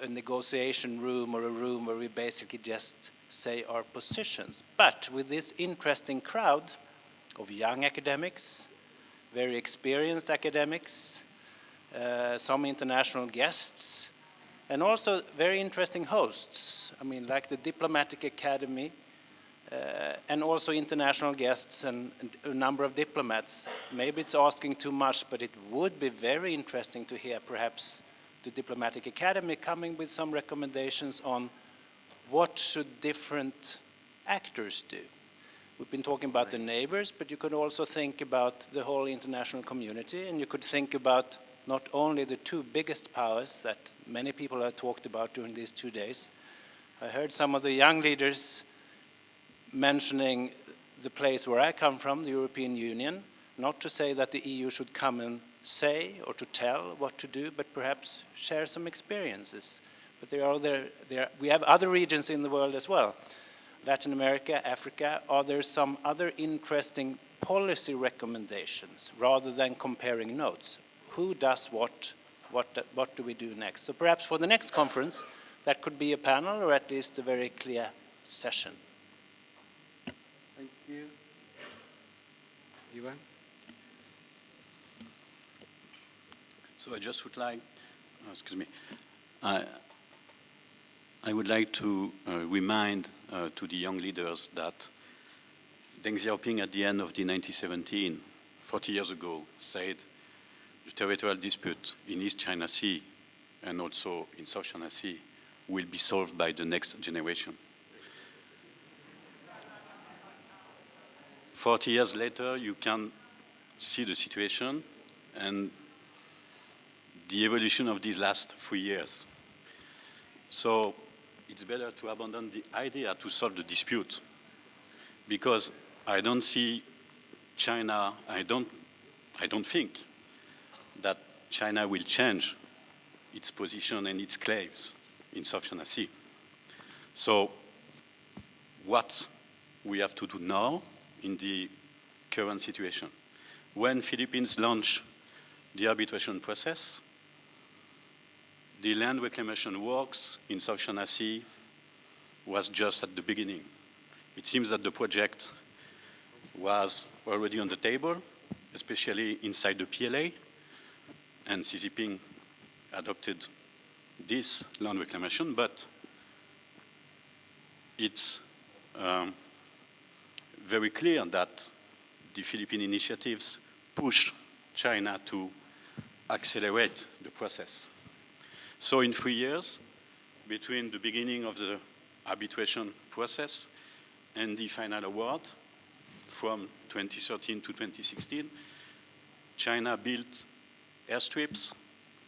negotiation room or a room where we basically just say our positions. But with this interesting crowd of young academics, very experienced academics, some international guests, and also very interesting hosts. I mean, like the Diplomatic Academy, and also international guests and a number of diplomats. Maybe it's asking too much, but it would be very interesting to hear perhaps the Diplomatic Academy coming with some recommendations on what should different actors do. We've been talking about the neighbors, but you could also think about the whole international community, and you could think about not only the two biggest powers that many people have talked about during these 2 days. I heard some of the young leaders mentioning the place where I come from, the European Union, not to say that the EU should come and say or to tell what to do, but perhaps share some experiences. But we have other regions in the world as well. Latin America, Africa. Are there some other interesting policy recommendations rather than comparing notes? Who does what do we do next? So perhaps for the next conference, that could be a panel or at least a very clear session. Thank you. Ivan? So I just would like, excuse me, I would like to remind to the young leaders that Deng Xiaoping at the end of the 1917, 40 years ago, said the territorial dispute in East China Sea and also in South China Sea will be solved by the next generation. 40 years later, you can see the situation and the evolution of these last 3 years. So it's better to abandon the idea to solve the dispute, because I don't see China, I don't think that China will change its position and its claims in South China Sea. So what we have to do now in the current situation? When Philippines launched the arbitration process, the land reclamation works in South China Sea was just at the beginning. It seems that the project was already on the table, especially inside the PLA, and Xi Jinping adopted this land reclamation, but it's very clear that the Philippine initiatives push China to accelerate the process. So in 3 years, between the beginning of the arbitration process and the final award from 2013 to 2016, China built airstrips,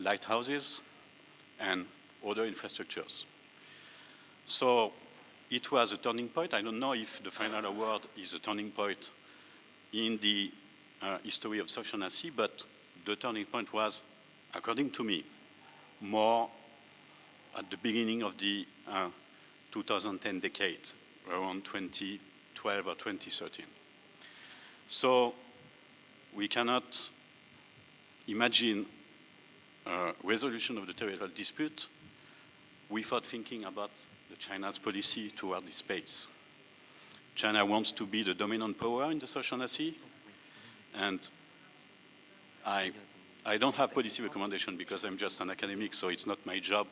lighthouses, and other infrastructures. So it was a turning point. I don't know if the final award is a turning point in the history of South China Sea, but the turning point was, according to me, more at the beginning of the 2010 decade, around 2012 or 2013. So we cannot imagine a resolution of the territorial dispute without thinking about China's policy toward this space. China wants to be the dominant power in the South China Sea, and I don't have policy recommendation because I'm just an academic, so it's not my job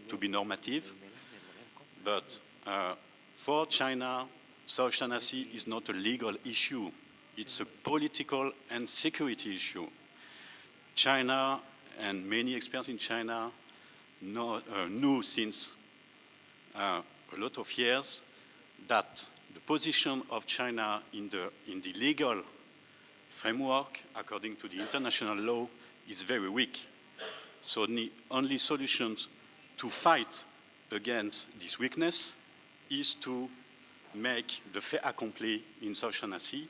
to be normative. But for China, South China Sea is not a legal issue. It's a political and security issue. China and many experts in China knew since a lot of years that the position of China in the legal framework, according to the international law, is very weak. So the only solution to fight against this weakness is to make the fait accompli in South China Sea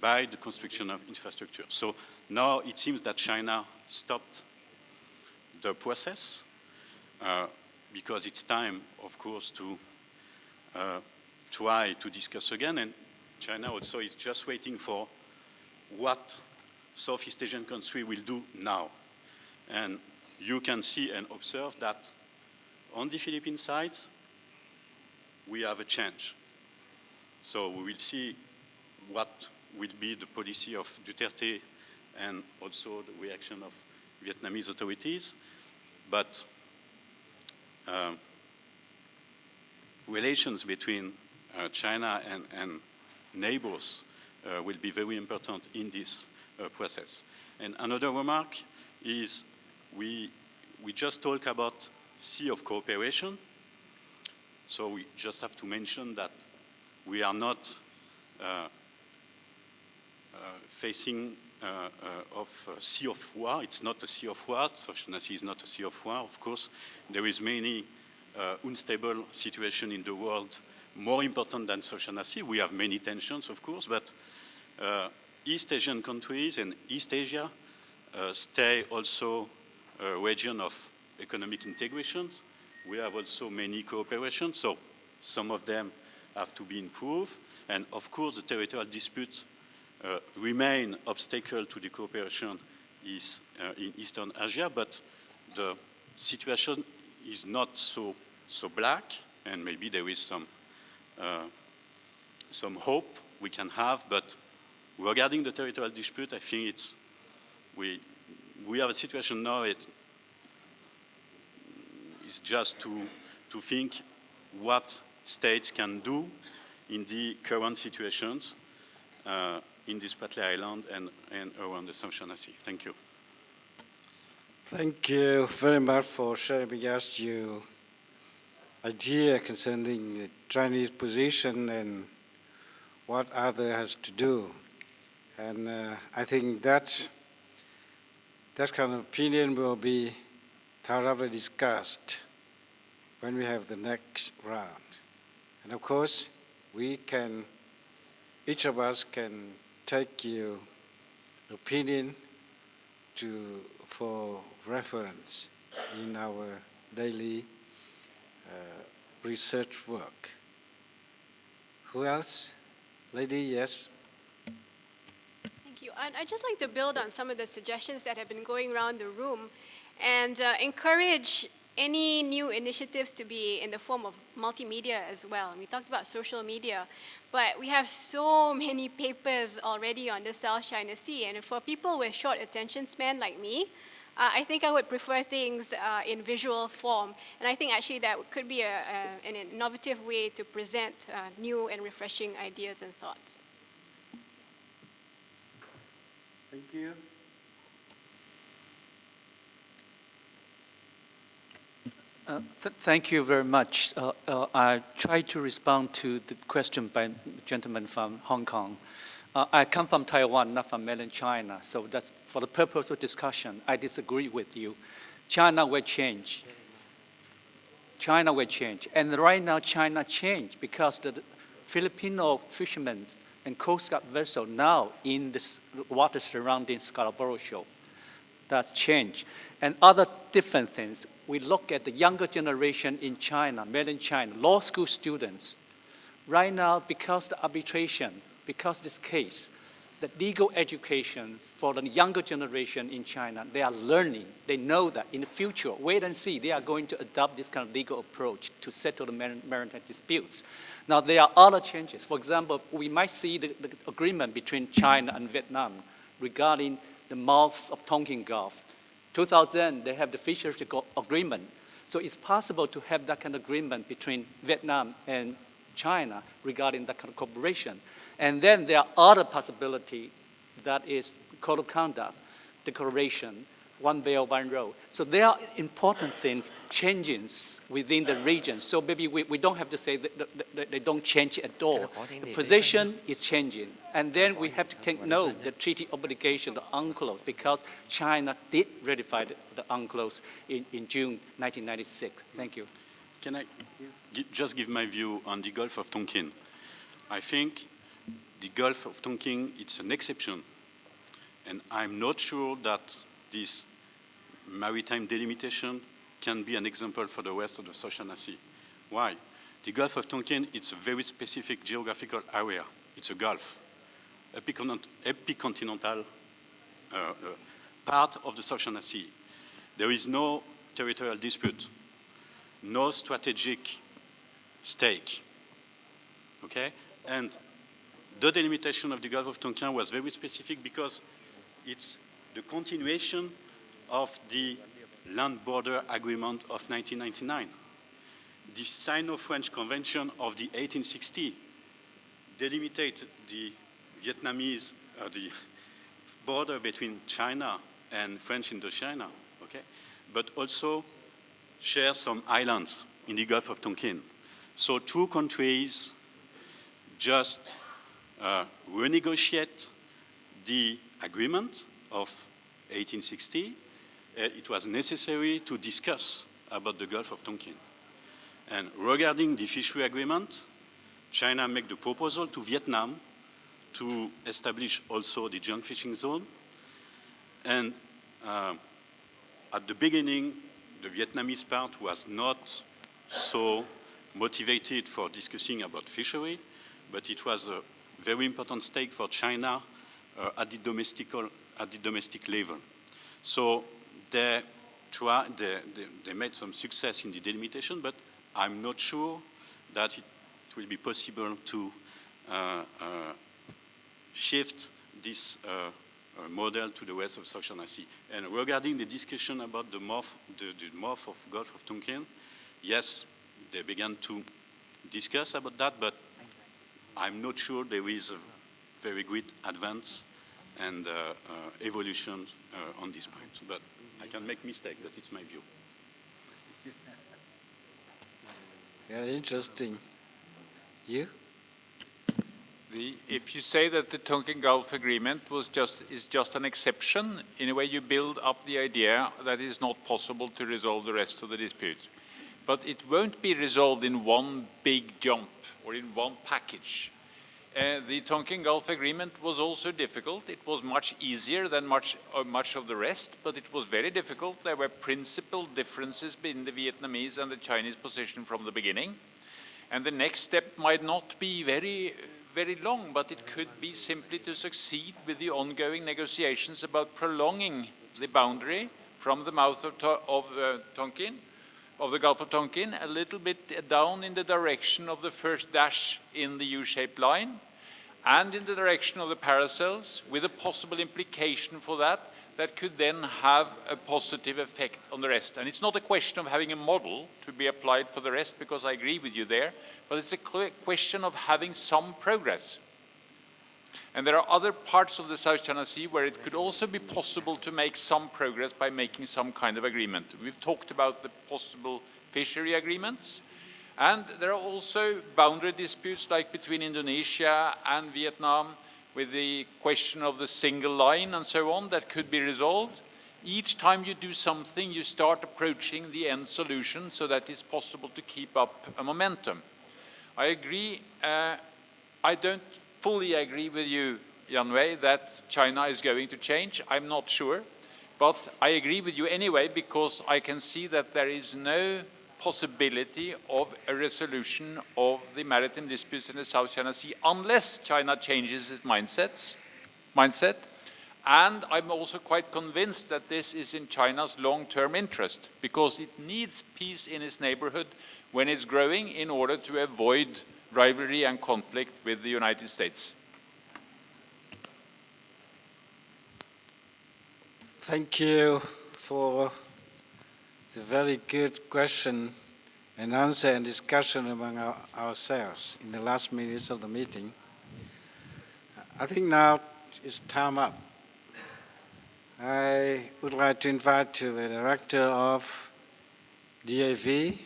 by the construction of infrastructure. So now it seems that China stopped the process because it's time, of course, to try to discuss again. And China also is just waiting for what Southeast Asian country will do now. And you can see and observe that on the Philippine side, we have a change. So we will see what will be the policy of Duterte and also the reaction of Vietnamese authorities. But relations between China and neighbors will be very important in this process. And another remark is we just talk about sea of cooperation. So we just have to mention that we are not facing of a sea of war. It's not a sea of war. South China Sea is not a sea of war, of course. There is many unstable situation in the world, more important than South China Sea. We have many tensions, of course, but East Asian countries and East Asia stay also a region of economic integration. We have also many cooperation, so some of them have to be improved. And of course, the territorial disputes remain obstacle to the cooperation is in Eastern Asia, but the situation is not so black, and maybe there is some hope we can have. But regarding the territorial dispute, I think we have a situation now. It's just to think what states can do in the current situations in this Spratly Island and around the South China Sea. Thank you. Thank you very much for sharing with us your idea concerning the Chinese position and what other has to do. And I think that kind of opinion will be thoroughly discussed when we have the next round. And of course, each of us can take your opinion for reference in our daily research work. Who else? Lady, yes. Thank you. I'd just like to build on some of the suggestions that have been going around the room and encourage any new initiatives to be in the form of multimedia as well. We talked about social media, but we have so many papers already on the South China Sea, and for people with short attention span like me, I think I would prefer things in visual form, and I think actually that could be an innovative way to present new and refreshing ideas and thoughts. Thank you. Thank you very much. I try to respond to the question by the gentleman from Hong Kong. I come from Taiwan, not from mainland China, so that's for the purpose of discussion. I disagree with you. China will change. China will change. And right now, China changed because the Filipino fishermen and Coast Guard vessels now in the water surrounding Scarborough Shoal. That's changed. And other different things. We look at the younger generation in China, mainland China, law school students. Right now, because the arbitration, because this case, the legal education for the younger generation in China, they are learning. They know that in the future, wait and see, they are going to adopt this kind of legal approach to settle the maritime disputes. Now, there are other changes. For example, we might see the agreement between China and Vietnam regarding the mouth of Tonkin Gulf. 2000, they have the fisheries agreement. So it's possible to have that kind of agreement between Vietnam and China regarding that kind of cooperation. And then there are other possibilities, that is code of conduct, declaration, one belt, one road. So there are important things, changes within the region. So maybe we don't have to say that they don't change at all. The position is changing. And then we have to take note the treaty obligation, the UNCLOS, because China did ratify the UNCLOS in June 1996. Thank you. Can I just give my view on the Gulf of Tonkin? I think the Gulf of Tonkin, it's an exception. And I'm not sure that this maritime delimitation can be an example for the rest of the South China Sea. Why? The Gulf of Tonkin, it's a very specific geographical area. It's a gulf, epicontinental part of the South China Sea. There is no territorial dispute, no strategic stake, okay? And the delimitation of the Gulf of Tonkin was very specific because it's the continuation of the Land Border Agreement of 1999. The Sino-French Convention of the 1860 delimited the Vietnamese, the border between China and French Indochina, okay? But also share some islands in the Gulf of Tonkin. So two countries just renegotiate the agreement of 1860. It was necessary to discuss about the Gulf of Tonkin. And regarding the fishery agreement, China made the proposal to Vietnam to establish also the joint fishing zone. And at the beginning, the Vietnamese part was not so motivated for discussing about fishery, but it was a very important stake for China at the domestic level. So they made some success in the delimitation, but I'm not sure that it will be possible to shift this model to the rest of South China Sea. And regarding the discussion about the mouth of Gulf of Tonkin, yes, they began to discuss about that, but I'm not sure there is a very great advance and evolution on this point. But I can make mistake, but it's my view. Very interesting. You? If you say that the Tonkin Gulf Agreement is just an exception, in a way you build up the idea that it is not possible to resolve the rest of the dispute. But it won't be resolved in one big jump or in one package. The Tonkin Gulf Agreement was also difficult. It was much easier than much of the rest, but it was very difficult. There were principal differences between the Vietnamese and the Chinese position from the beginning. And the next step might not be very long, but it could be simply to succeed with the ongoing negotiations about prolonging the boundary from the mouth of Tonkin, of the Gulf of Tonkin, a little bit down in the direction of the first dash in the U-shaped line, and in the direction of the paracels, with a possible implication for that could then have a positive effect on the rest. And it's not a question of having a model to be applied for the rest, because I agree with you there, but it's a question of having some progress. And there are other parts of the South China Sea where it could also be possible to make some progress by making some kind of agreement. We've talked about the possible fishery agreements, and there are also boundary disputes like between Indonesia and Vietnam, with the question of the single line and so on, that could be resolved. Each time you do something, you start approaching the end solution so that it's possible to keep up a momentum. I agree. I don't fully agree with you, Jan Wei, that China is going to change. I'm not sure. But I agree with you anyway, because I can see that there is no possibility of a resolution of the maritime disputes in the South China Sea unless China changes its mindset. And I'm also quite convinced that this is in China's long-term interest, because it needs peace in its neighborhood when it's growing in order to avoid rivalry and conflict with the United States. Thank you for the very good question and answer and discussion among ourselves in the last minutes of the meeting. I think now it's time up. I would like to invite the director of DAV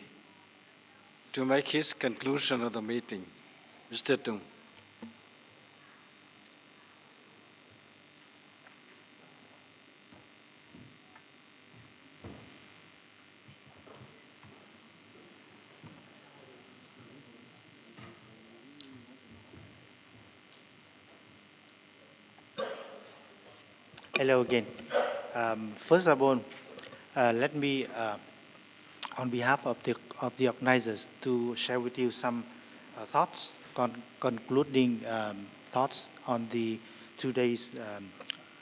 to make his conclusion of the meeting. Mr. Tung. Hello again. First of all, let me, on behalf of the organizers, to share with you some thoughts, concluding thoughts on the 2 days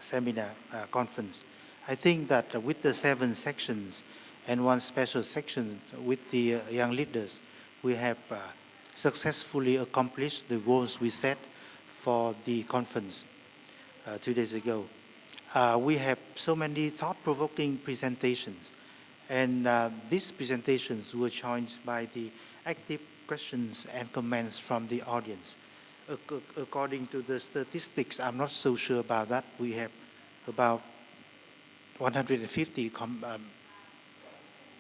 seminar conference. I think that with the 7 sections and 1 special section with the young leaders, we have successfully accomplished the goals we set for the conference 2 days ago. we have so many thought-provoking presentations. And these presentations were joined by the active questions and comments from the audience. According to the statistics, I'm not so sure about that. We have about 150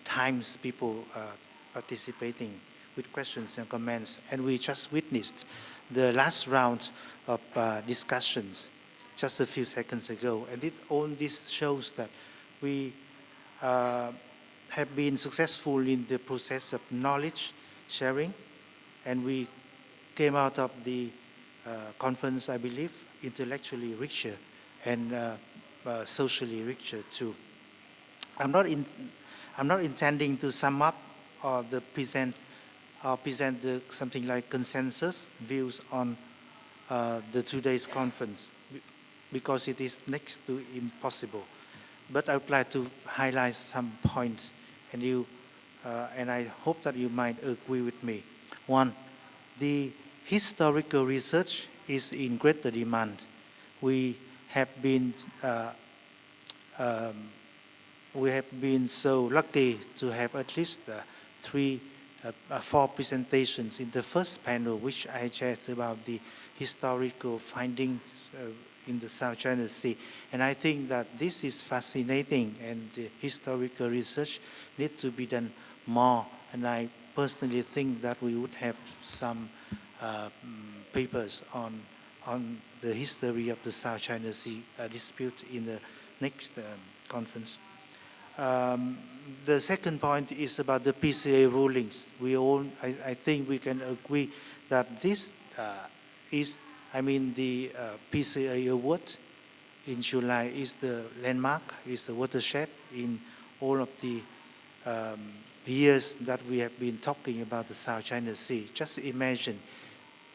times people participating with questions and comments. And we just witnessed the last round of discussions just a few seconds ago. And all this shows that we have been successful in the process of knowledge sharing, and we came out of the conference, I believe, intellectually richer and socially richer too. I'm not intending to sum up or present something like consensus views on the today's conference, because it is next to impossible. But I would like to highlight some points, and I hope that you might agree with me. One, the historical research is in greater demand. We have been so lucky to have at least 4 presentations in the first panel, which I shared about the historical findings in the South China Sea. And I think that this is fascinating, and the historical research needs to be done more. And I personally think that we would have some papers on the history of the South China Sea dispute in the next conference. The second point is about the PCA rulings. I think we can agree that this the PCA award in July is the landmark, is the watershed in all of the years that we have been talking about the South China Sea. Just imagine,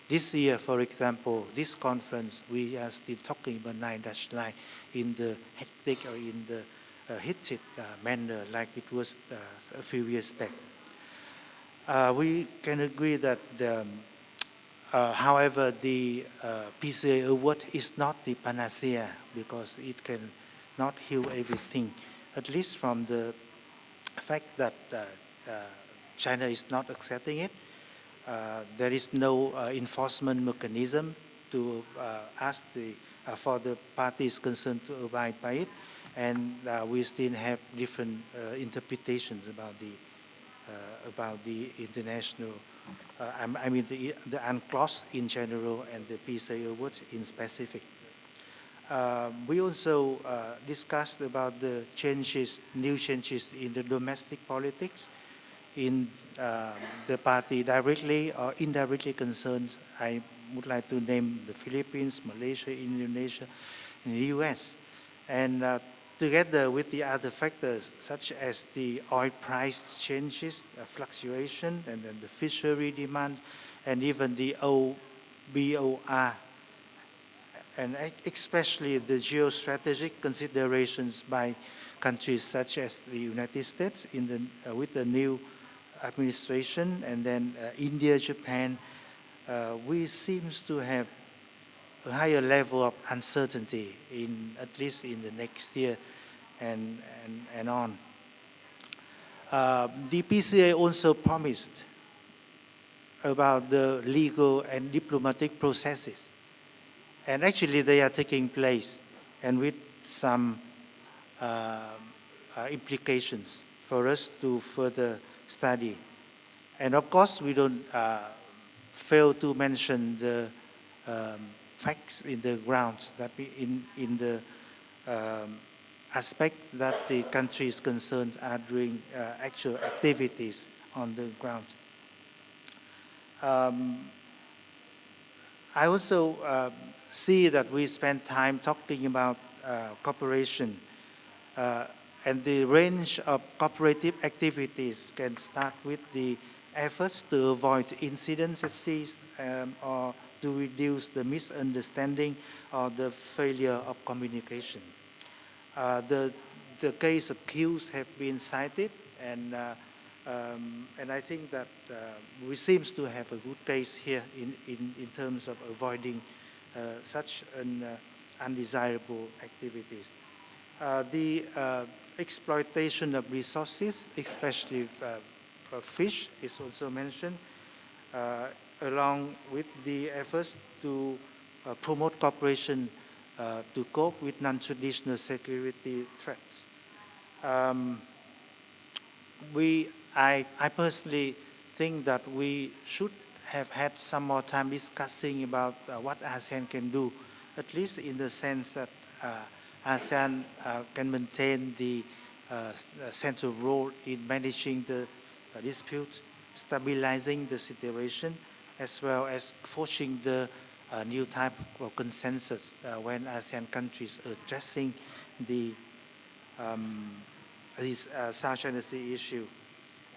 this year, for example, this conference, we are still talking about 9-9 in the hectic or in the heated manner like it was a few years back. We can agree that however, the PCA award is not the panacea, because it can not heal everything, at least from the fact that China is not accepting it. There is no enforcement mechanism to ask for the parties concerned to abide by it, and we still have different interpretations about the international. The UNCLOS in general and the PCA award in specific. We also discussed about the new changes in the domestic politics in the party directly or indirectly concerned. I would like to name the Philippines, Malaysia, Indonesia, and the US. And together with the other factors, such as the oil price changes, fluctuation, and then the fishery demand, and even the OBOR, and especially the geostrategic considerations by countries such as the United States with the new administration, and then India, Japan, we seems to have a higher level of uncertainty at least in the next year and on. The PCA also promised about the legal and diplomatic processes, and actually they are taking place, and with some implications for us to further study. And of course, we don't fail to mention the facts in the ground, that in the aspect that the country is concerned are doing actual activities on the ground. I also see that we spend time talking about cooperation, and the range of cooperative activities can start with the efforts to avoid incidents at sea or to reduce the misunderstanding or the failure of communication. The case of queues have been cited, and I think that we seems to have a good case here in terms of avoiding such undesirable activities. The exploitation of resources, especially fish, is also mentioned, along with the efforts to promote cooperation to cope with non-traditional security threats. I personally think that we should have had some more time discussing about what ASEAN can do, at least in the sense that ASEAN can maintain the central role in managing the dispute, stabilizing the situation, as well as forging the new type of consensus when ASEAN countries are addressing the this South China Sea issue.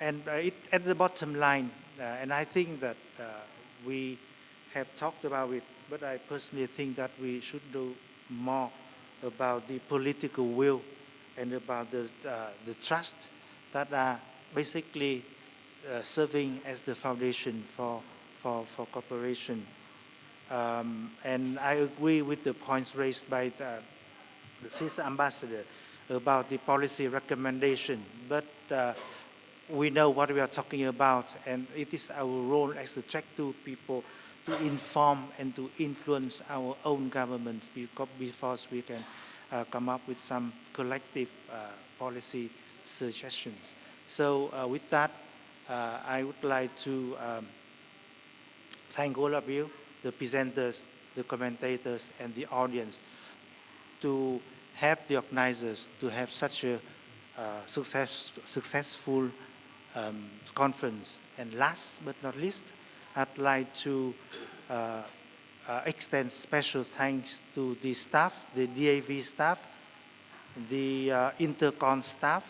And at the bottom line, and I think that we have talked about it, but I personally think that we should do more about the political will and about the trust that are basically serving as the foundation for cooperation. And I agree with the points raised by the Swiss ambassador about the policy recommendation, but we know what we are talking about, and it is our role as the track 2 people to inform and to influence our own governments before we can come up with some collective policy suggestions. So with that, I would like to thank all of you, the presenters, the commentators, and the audience, to help the organizers to have such a successful conference. And last but not least, I'd like to extend special thanks to the staff, the DAV staff, the Intercon staff,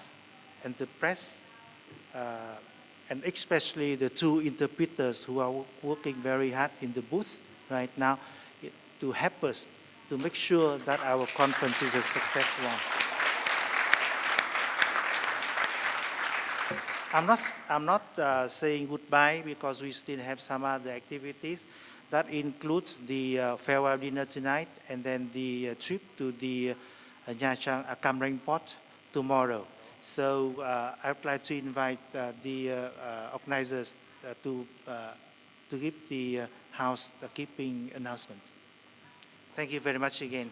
and the press, and especially the 2 interpreters who are working very hard in the booth right now to help us to make sure that our conference is a successful one. I'm not saying goodbye because we still have some other activities. That includes the farewell dinner tonight and then the trip to the Nha Trang Cam Ranh port tomorrow. So I would like to invite the organizers to give the housekeeping announcement. Thank you very much again.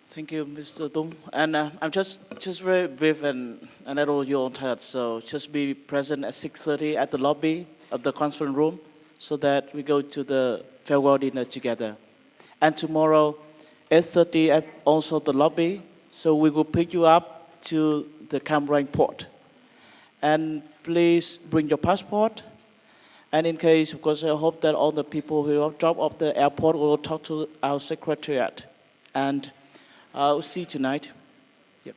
Thank you, Mr. Tung. And I'm just very brief, and I know you're all tired, so just be present at 6:30 at the lobby of the conference room so that we go to the farewell dinner together. And tomorrow, 8:30 at also the lobby, so we will pick you up to the Cam Ranh port. And please bring your passport. And in case, of course, I hope that all the people who have dropped off the airport will talk to our secretariat. And I'll see you tonight. Yep.